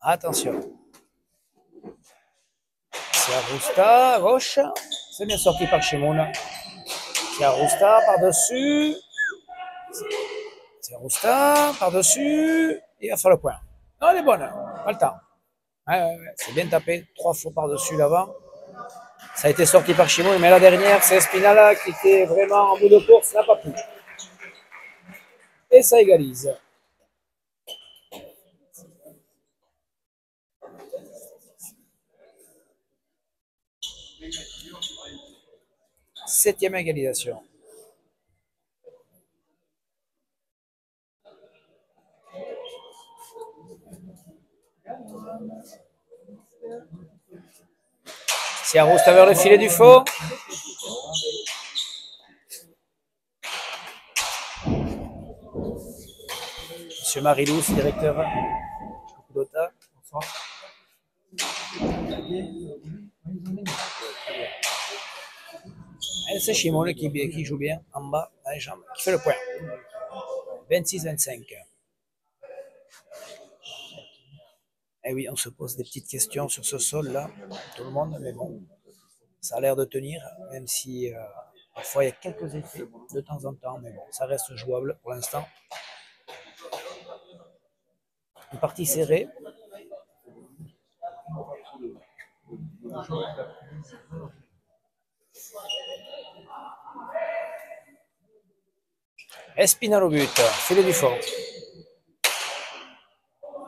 Attention. Siarousta à gauche. C'est bien sorti par Shimoun. Siarousta par-dessus. Siarousta par-dessus. Il va faire le point. Non, elle est bonne. Pas le temps. Ouais. C'est bien tapé. 3 fois par-dessus l'avant. Ça a été sorti par Shimoun. Mais la dernière, c'est Espinala qui était vraiment en bout de course. N'a pas pu. Et ça égalise. Septième égalisation. Siarousta vers le filet du faux. Monsieur Marilous, directeur d'OTA. C'est Shimon qui joue bien en bas dans les jambes, qui fait le point. 26-25. Eh oui, on se pose des petites questions sur ce sol-là, tout le monde, mais bon, ça a l'air de tenir, même si parfois il y a quelques effets de temps en temps, mais bon, ça reste jouable pour l'instant. Une partie serrée. Espinal au but, filet du fond.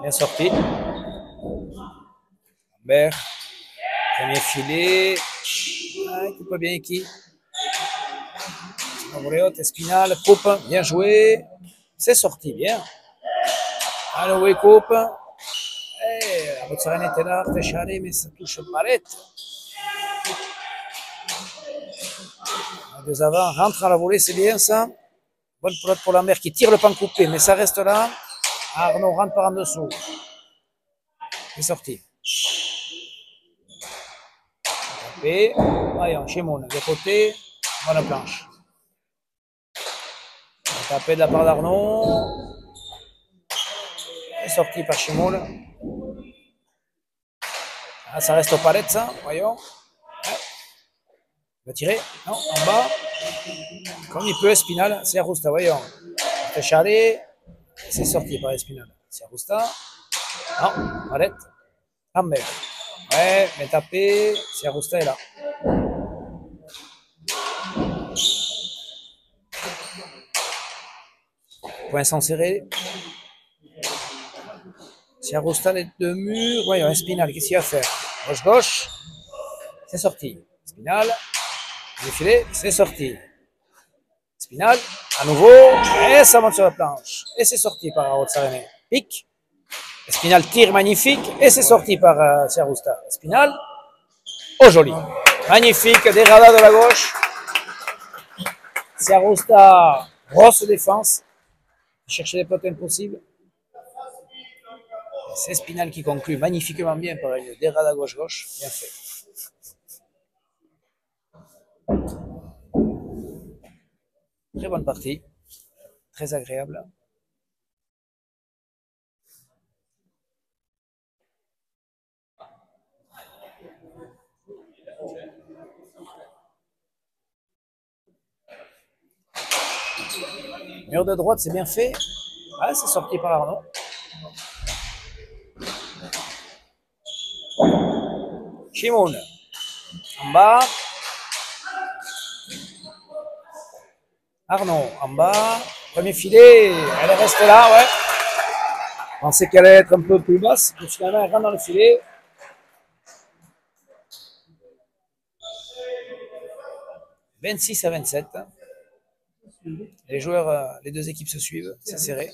Bien sorti. Lambert, premier filet. Ah, il coupe bien qui. Espinal, coupe, bien joué. C'est sorti, bien. Allô, coupe. La Mozzarella était là, Fechare, mais ça touche palette. Deux avant, rentre à la volée, c'est bien ça. Bonne pelote pour la mère qui tire le pan coupé, mais ça reste là. Arnaud rentre par en dessous. C'est sorti. Tapé. Voyons, Shimon, de côté. Bonne planche. Tapé de la part d'Arnaud. C'est sorti par Shimon. Ah, ça reste aux palettes, ça. Voyons. Ouais. Il va tirer. Non, en bas. Comme il peut, Espinal. C'est Arousta, voyons. Fechare. C'est sorti par Espinal. C'est Arousta. Non, palette. Lambert. Ouais, mais tapé. C'est Arousta est là. Point sans serrer. Siarousta, les deux murs. Ouais, il y a un Spinal. Qu'est-ce qu'il va faire? Gauche-gauche. C'est sorti. Spinal. Le filet. C'est sorti. Spinal. À nouveau. Et ça monte sur la planche. Et c'est sorti par Arotsarene. Pique. Spinal tire magnifique. Et c'est sorti par Siarousta. Spinal. Oh, joli. Magnifique. Dérada de la gauche. Siarousta. Grosse défense. Chercher les potes impossibles. C'est Spinal qui conclut magnifiquement bien par une dérade à gauche-gauche. Bien fait. Très bonne partie. Très agréable. Mur de droite, c'est bien fait. Ah, c'est sorti par Arnaud. Shimoun. En bas. Arnaud, en bas. Premier filet. Elle reste là, ouais. Je pensais qu'elle allait être un peu plus basse. Mais finalement, elle rentre dans le filet. 26-27. Les joueurs, les deux équipes se suivent. C'est serré.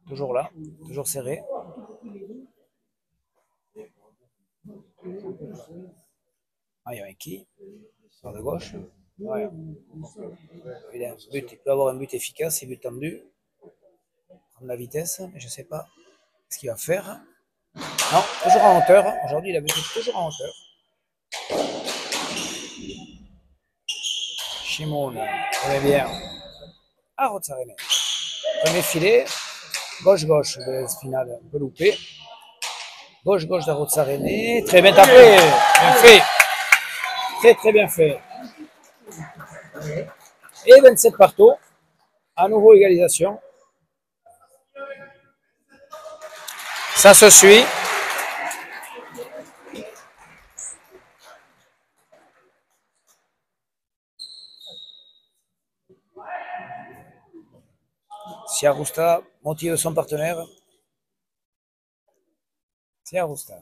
Toujours là, toujours serré. Ah, il y a un qui sur la gauche. Ouais. Il a un but, il peut avoir un but efficace, il but tendu. Prendre la vitesse, mais je ne sais pas ce qu'il va faire. Non, toujours en hauteur. Aujourd'hui, il a buté toujours en hauteur. Shimoun, très bien. Ah, Rotsarene. Premier filet. Gauche-gauche de Spinal, un peu loupé. Gauche-gauche de Rotsarene. Très bien tapé. Bien fait. Très très bien fait. Et 27 partout. À nouveau égalisation. Ça se suit. Siarusta motive son partenaire. Siarusta.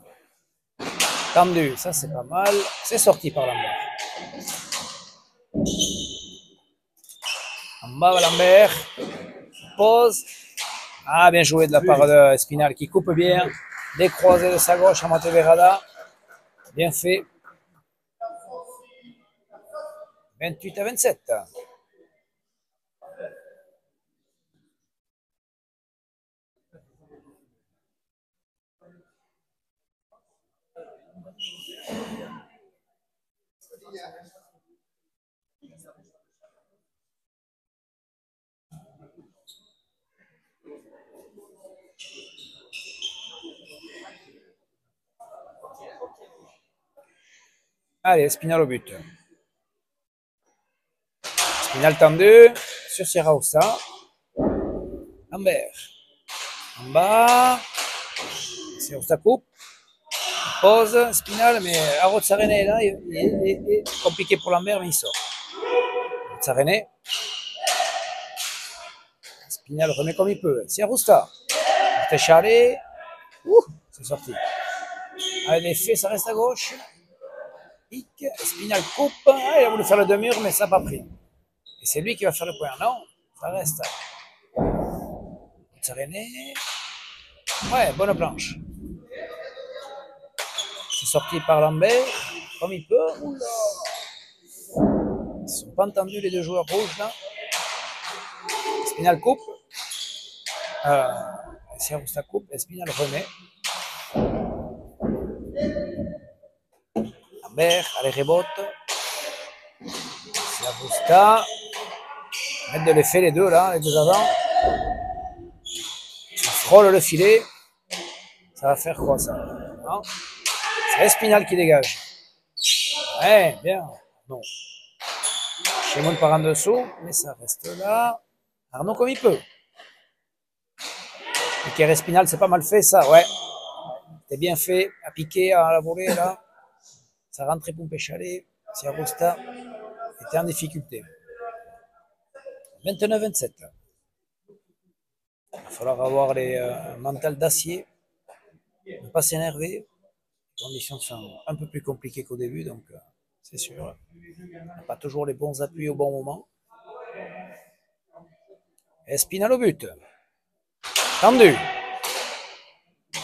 Tendu, ça c'est pas mal. C'est sorti par Lambert. En bas, Lambert. Pose. Ah, bien joué de la part de Espinal qui coupe bien. Décroisé de sa gauche à Mateverada. Bien fait. 28-27. Allez, Espinal au but. Espinal tendu sur Sierrausa. Lambert. En bas. Sierrausa coupe. Pose. Spinal, mais Arrotsarene est là. Il est compliqué pour Lambert, mais il sort. Arrotsarene. Spinal remet comme il peut. Sierrausa. Téchalé. C'est sorti. Allez, l'effet, ça reste à gauche. Pique. Spinal coupe. Ah, il a voulu faire le demi-mur, mais ça n'a pas pris. Et c'est lui qui va faire le point. Non, ça reste. Serené. Ouais, bonne planche. C'est sorti par Lambert, comme il peut. Oula. Ils ne sont pas entendus les deux joueurs rouges là. Spinal coupe. Siarusta coupe. Spinal remet. Lambert, allez, rebote. Siarusta. Mettre de l'effet les deux là, les deux avant. Ça frôle le filet. Ça va faire quoi ça? C'est Espinal qui dégage. Ouais, bien. Non. Shimon part en dessous, mais ça reste là. Arnaud comme il peut. Piquer Espinal, c'est pas mal fait ça, ouais. C'est bien fait, à piquer, à la volée là. Ça rentrait pour Péchalé. Siarusta était en difficulté. 29-27. Il va falloir avoir les mentales d'acier. Ne pas s'énerver. Les conditions sont un peu plus compliquées qu'au début, donc c'est sûr. On n'a pas toujours les bons appuis au bon moment. Espinal au but. Tendu.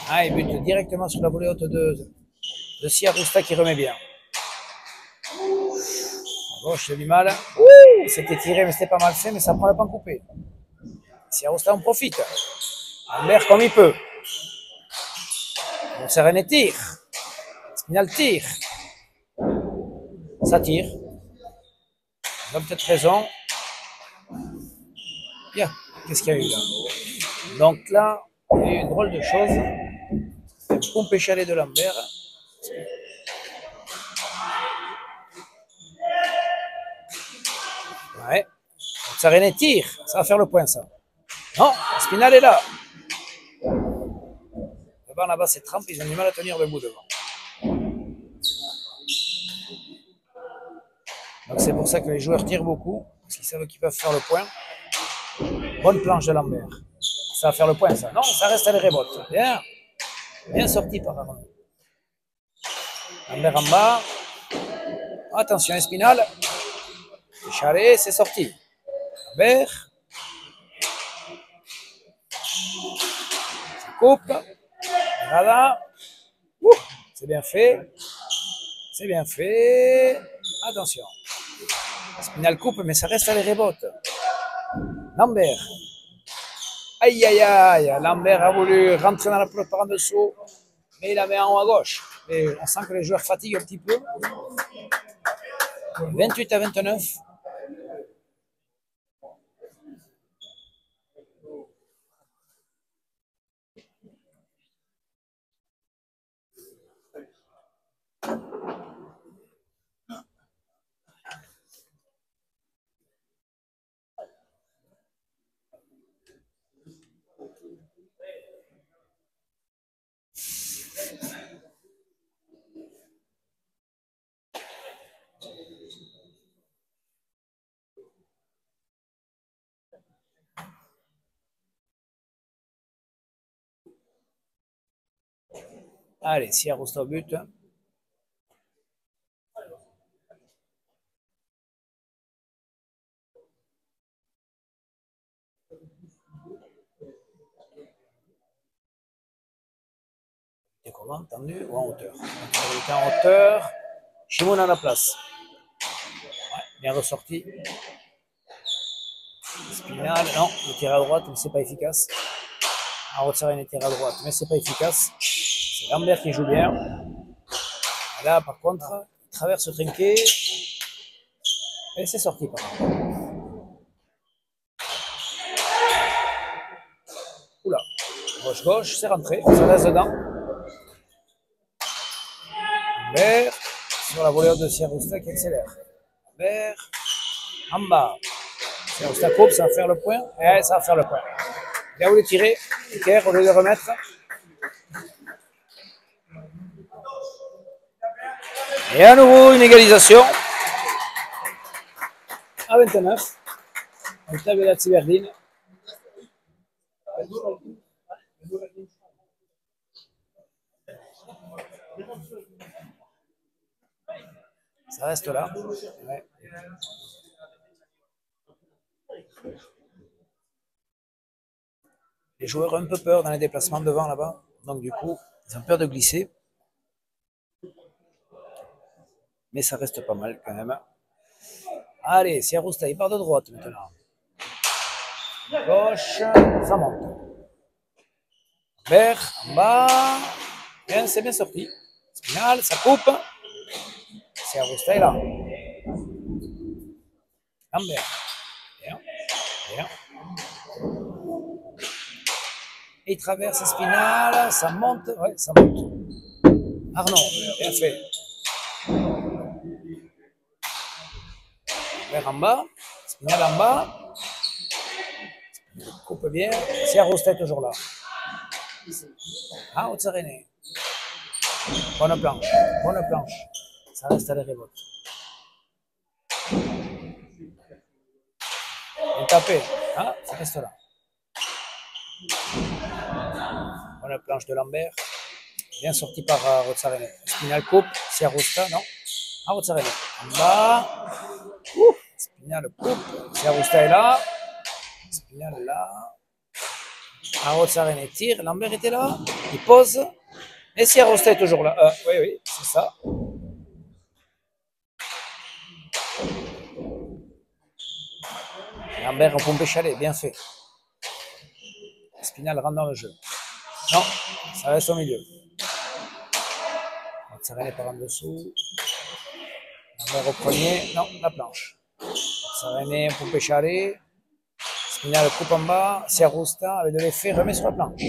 Ah, il bute directement sur la volée haute de Siarusta qui remet bien. À gauche, il a du mal. C'était tiré, mais c'était pas mal fait, mais ça prend le pan coupé. Siarusta en profite. Lambert comme il peut. Bon, Serené tire. Spinal tire. Ça tire. Il a peut-être raison. Bien. Qu'est-ce qu'il y a eu là? Donc là, il y a eu une drôle de chose. Un pompé chalet de Lambert. Ouais. Sarene tire. Ça va faire le point, ça. Non, Spinal est là. Le banc là-bas, c'est trempe. Ils ont du mal à tenir debout devant. Donc c'est pour ça que les joueurs tirent beaucoup. Parce qu'ils savent qu'ils peuvent faire le point. Bonne planche de Lambert. Ça va faire le point, ça. Non, ça reste à les rebotes. Bien. Bien sorti par Aaron. Lambert en bas. Attention, Espinal. Chalet, c'est sorti. Lambert. Ça coupe. Voilà. C'est bien fait. C'est bien fait. Attention. Espinal coupe, mais ça reste à les rebotes. Lambert. Aïe, aïe, aïe. Lambert a voulu rentrer dans la pelote par en dessous, mais il la met en haut à gauche. Et on sent que les joueurs fatiguent un petit peu. 28-29. Allez, si Arosta au but. Et comment, tendu ou en hauteur? Il était en hauteur. Shimon à la place. Ouais, bien ressorti. Spinal, non, il tire à droite, mais c'est pas efficace. Arotsarin tire à droite, mais c'est pas efficace. C'est Lambert qui joue bien. Et là, par contre, il traverse le trinquet. Et c'est sorti, par contre. Oula. Gauche-gauche, c'est rentré. Ça reste dedans. Lambert. Sur la volée de Sierrusta qui accélère. Lambert. En bas. Sierrusta coupe, ça va faire le point. Et ça va faire le point. Il a voulu tirer. Iker, au lieu de remettre. Et à nouveau, une égalisation. À 29. On tape la Tiberdine. Ça reste là. Ouais. Les joueurs ont un peu peur dans les déplacements devant là-bas. Donc du coup, ils ont peur de glisser. Mais ça reste pas mal quand même. Allez, Sierrusta, il part de droite maintenant. Gauche, ça monte. Vert, en bas. Bien, c'est bien sorti. Spinal, ça coupe. Sierrusta est là. Lambert. Bien. Bien. Et il traverse Spinal, ça monte. Ouais, ça monte. Arnaud, bien fait. Lambert en bas. Spinal en bas. Coupe bien. Sierrusta est toujours là. Ah, Otsarene. Bonne planche. Bonne planche. Ça reste à la révolte. Bien tapé. Ah, ça reste là. Bonne planche de Lambert. Bien sorti par Rotsarene. Spinal coupe. Sierrusta, non. Ah, Rotsarene. En bas. Spinal coupe. Sierrusta est là. Spinal est là. Rotsarene tire. Lambert était là. Il pose. Et Sierrusta est toujours là. Oui, oui, c'est ça. Lambert en pompé chalet, bien fait. Spinal rentre dans le jeu. Non, ça reste au milieu. Rotsarene par en dessous. Lambert au premier. Non, la planche. Rotsarene, pompé chalet. Spinal coupe en bas, Siarousta avec de l'effet, remet sur la planche.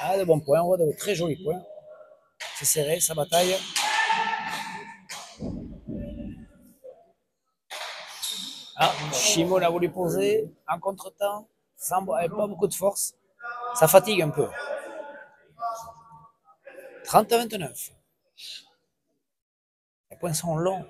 Ah, de bons points, on voit de très jolis points. C'est serré, ça bataille. Ah, Shimon a voulu poser en contre-temps, avec pas beaucoup de force. Ça fatigue un peu. 30-29. Les points sont longs.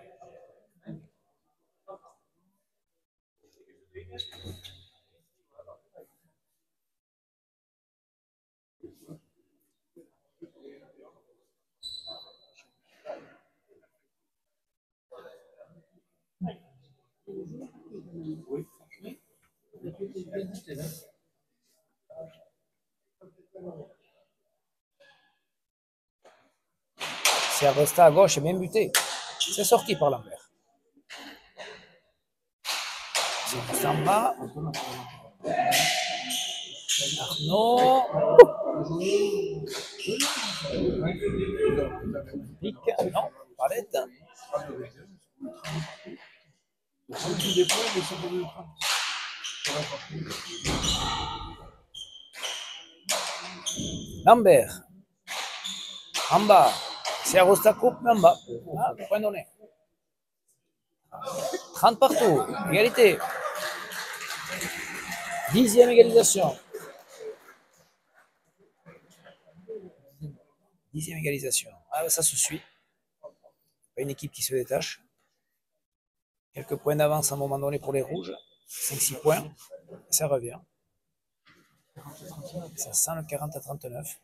Siarousta à gauche est bien buté. C'est sorti par Lambert. Siarousta en bas. Arnaud. Pique. Non, palette. Lambert. En bas. Siarousta coupe, mais en bas. Ah, point donné. 30 partout. Égalité. 10e égalisation. 10e égalisation. Ah, ça se suit. Pas une équipe qui se détache. Quelques points d'avance à un moment donné pour les rouges. 5-6 points. Ça revient. Ça sent le 40-39.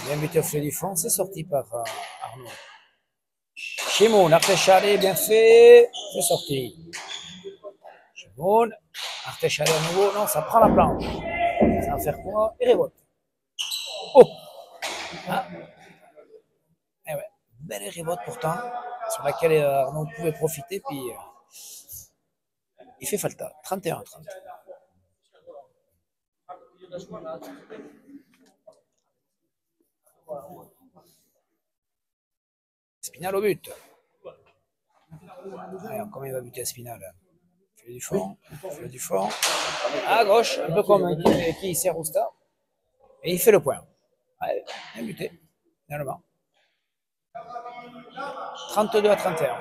Bien buté au filet du fond. C'est sorti par Arnaud. Shimon, Artechalé, bien fait. C'est sorti. Shimon, Artechalé à nouveau. Non, ça prend la planche. Ça va faire quoi? Et révolte. Oh! Ah. Eh ouais, belle révolte pourtant, sur laquelle Arnaud pouvait profiter, puis il fait falta. 31-30. Spinal au but. Alors, comment il va buter Spinal? Il fait du fond, il fait du fond. À gauche, un peu comme qui Serousta. Et il fait le point. Ouais, bien buté, finalement. 32-31.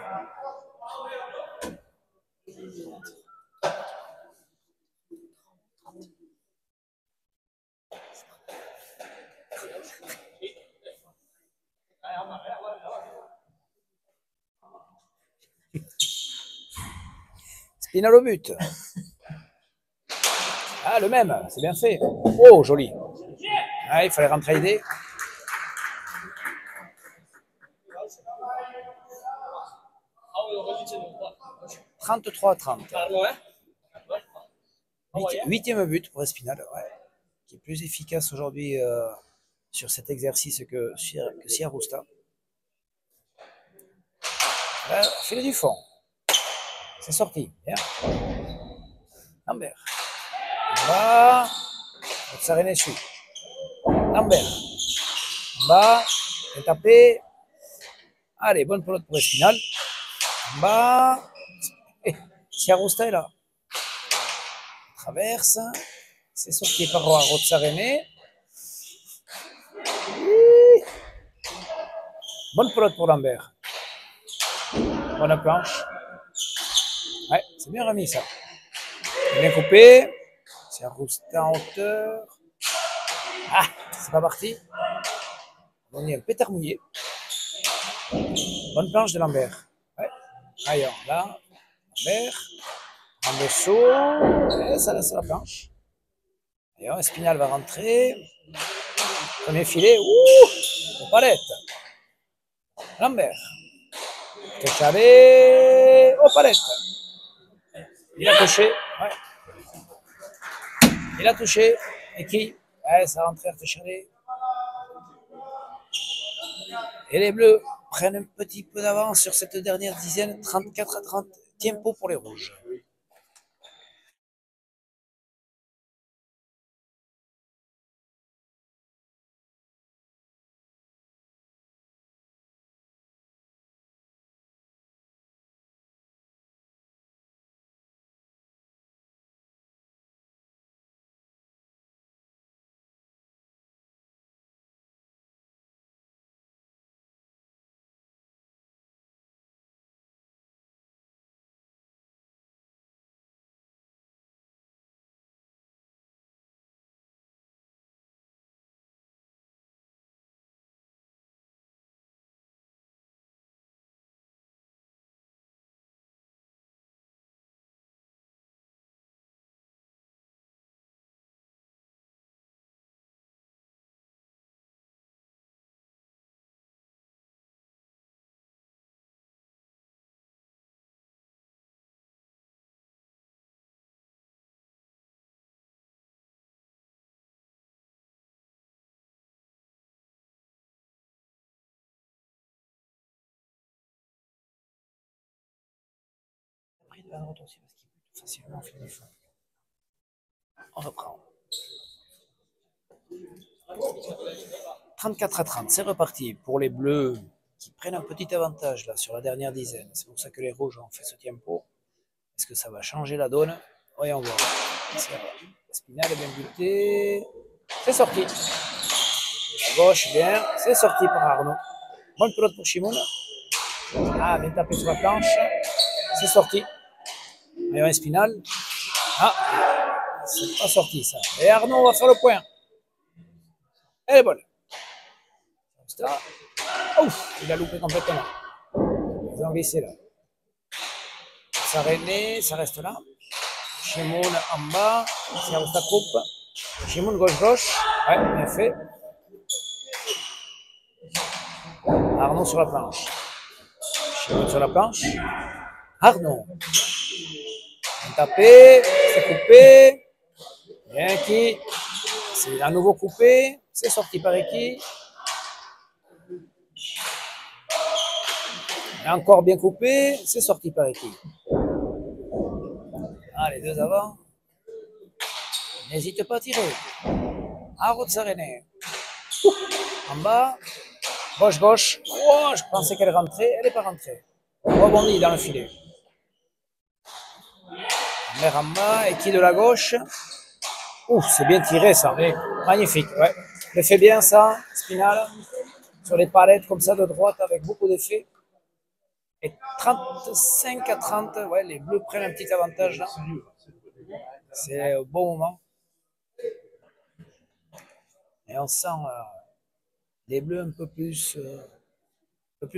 Spinal au but. Ah, le même, c'est bien fait. Oh, joli. Ah, il fallait rentrer aider. « 33-30. 8e but pour Espinal, ouais, qui est plus efficace aujourd'hui sur cet exercice que Siarousta. Filet du fond. C'est sorti. Bien. Lambert. En bas. Sarene suit. Lambert. En bas. Et tapé. Allez, bonne pelote pour Espinal. En bas. Siarousta est là. Traverse. C'est sorti par Rotsarene. Bonne pelote pour Lambert. Bonne planche. Ouais, c'est bien remis ça. Bien coupé. Siarousta en hauteur. Ah, c'est pas parti. On est un pétard mouillé. Bonne planche de Lambert. Ouais. Ailleurs, là. Lambert. En dessous. Et ça laisse la planche. Ailleurs, Espinal va rentrer. Premier filet. Ouh, aux palettes. Lambert. Téchalé. Aux palettes. Il a touché. Ouais. Il a touché. Et qui? Ouais, ça rentre Téchalé. Et les Bleus prennent un petit peu d'avance sur cette dernière dizaine, 34-30. Tempo pour les Rouges. Il va de retour aussi parce qu'il peut facilement finir du fond. On reprend. 34-30, c'est reparti pour les bleus qui prennent un petit avantage là sur la dernière dizaine. C'est pour ça que les rouges ont fait ce tempo. Est-ce que ça va changer la donne? Voyons voir. Spinal est bien buté. C'est sorti. À gauche, bien. C'est sorti par Arnaud. Bonne pelote pour Shimoun. Ah, bien tapé sur la planche. C'est sorti. Voyons Spinal. Ah, c'est pas sorti ça. Et Arnaud va faire le point. Elle est bonne. Ouf, il a loupé complètement. Ils ont glissé là. Ça renaît, ça reste là. Shimoun en bas. C'est la coupe. Shimoun gauche-gauche. Ouais, bien fait. Arnaud sur la planche. Shimoun sur la planche. Arnaud. Bien tapé. C'est coupé. Bien qui. C'est à nouveau coupé. C'est sorti par Eki. Et encore bien coupé. C'est sorti par Eki. Ah, les deux avant. N'hésite pas à tirer. Arnaud Sarené. En bas. Gauche-gauche. Oh, je pensais qu'elle rentrait. Elle n'est pas rentrée. On rebondit dans le filet. Mer en bas. Eki de la gauche. Ouh, c'est bien tiré ça. Magnifique. Ouais. Il fait bien ça, Spinal. Sur les palettes comme ça de droite avec beaucoup d'effets. Et 35-30, ouais, les bleus prennent un petit avantage là. C'est au bon moment. Et on sent les bleus un peu plus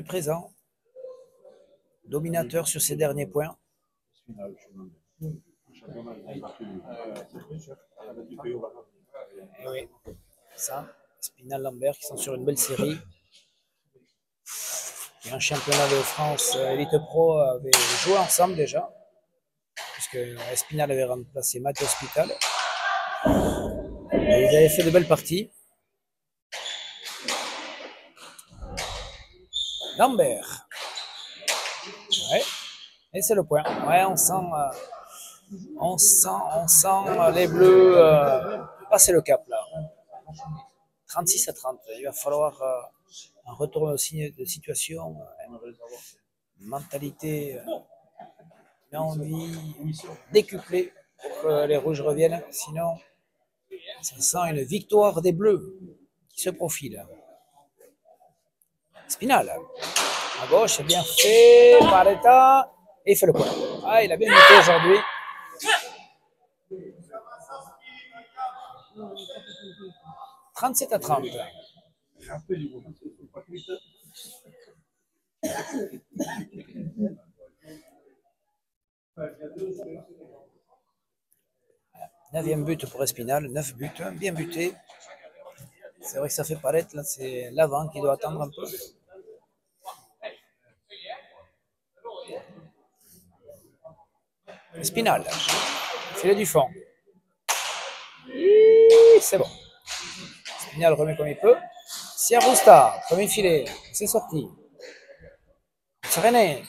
présents, dominateurs sur ces derniers points. Et oui, ça, Spinal Lambert qui sont sur une belle série. Et un championnat de France Elite Pro avait joué ensemble déjà, puisque Spinal avait remplacé Mathieu Hospital. Et ils avaient fait de belles parties. Lambert. Ouais. Et c'est le point. Ouais, on sent les bleus passer le cap là. 36-30. Il va falloir un retour de situation, mentalité, envie décuplée pour que les rouges reviennent. Sinon, ça sent une victoire des bleus qui se profile. Spinal. À gauche, c'est bien fait par l'État. Et il fait le point. Ah, il a bien lutté aujourd'hui. « 37-30. Neuvième but pour Espinal, 9 buts, bien buté. C'est vrai que ça fait palette, là, c'est l'avant qui doit attendre un peu. Espinal, filet du fond. C'est bon. Espinal remet comme il peut. Siarousta, premier filet, c'est sorti. Serené,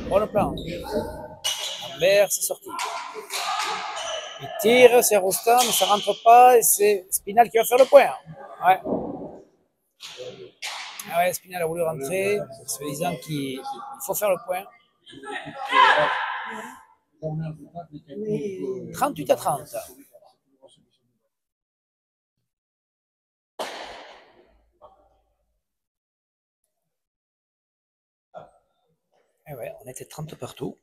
bon le plan. Lambert, c'est sorti. Il tire, Siarousta, mais ça rentre pas et c'est Spinal qui va faire le point. Ouais. Ah ouais, Spinal a voulu rentrer, se disant qu'il faut faire le point. 38-30. Et ouais, on était 30 partout.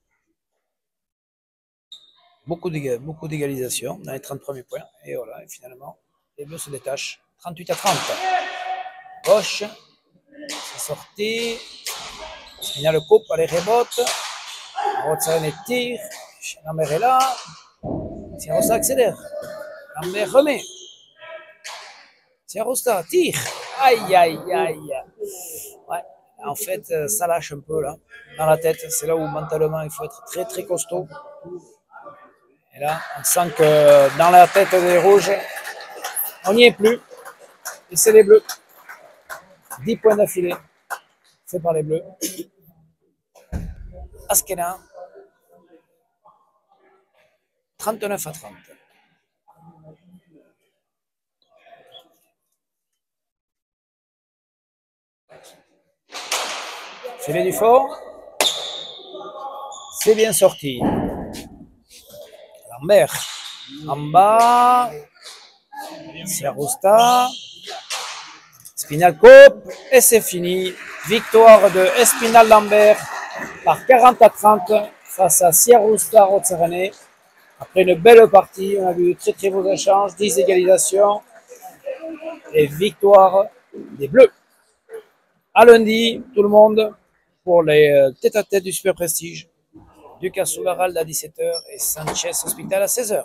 Beaucoup d'égalisation dans les 30 premiers points. Et voilà, et finalement, les bleus se détachent. 38-30. Gauche. C'est sorti. Spinal le coupe, allez, rebote. Rotsaren tire. Lambert est là. Siarosta accélère. Lambert remet. Siarosta tire. Aïe, aïe, aïe. Ouais. En fait, ça lâche un peu là, dans la tête. C'est là où mentalement il faut être très très costaud. Et là, on sent que dans la tête des rouges, on n'y est plus. Et c'est les bleus. 10 points d'affilée. Fait par les bleus. Askena. 39-30. Filet du fort. C'est bien sorti. Lambert. En bas. Siarousta. Espinal coupe. Et c'est fini. Victoire de Espinal Lambert par 40-30 face à Siarousta Rozzerene. Après une belle partie, on a vu de très très beaux échanges, 10 égalisations et victoire des Bleus. À lundi, tout le monde, pour les tête-à-tête du Super Prestige. Lucas Soularald à 17h et Sanchez Hospital à 16h.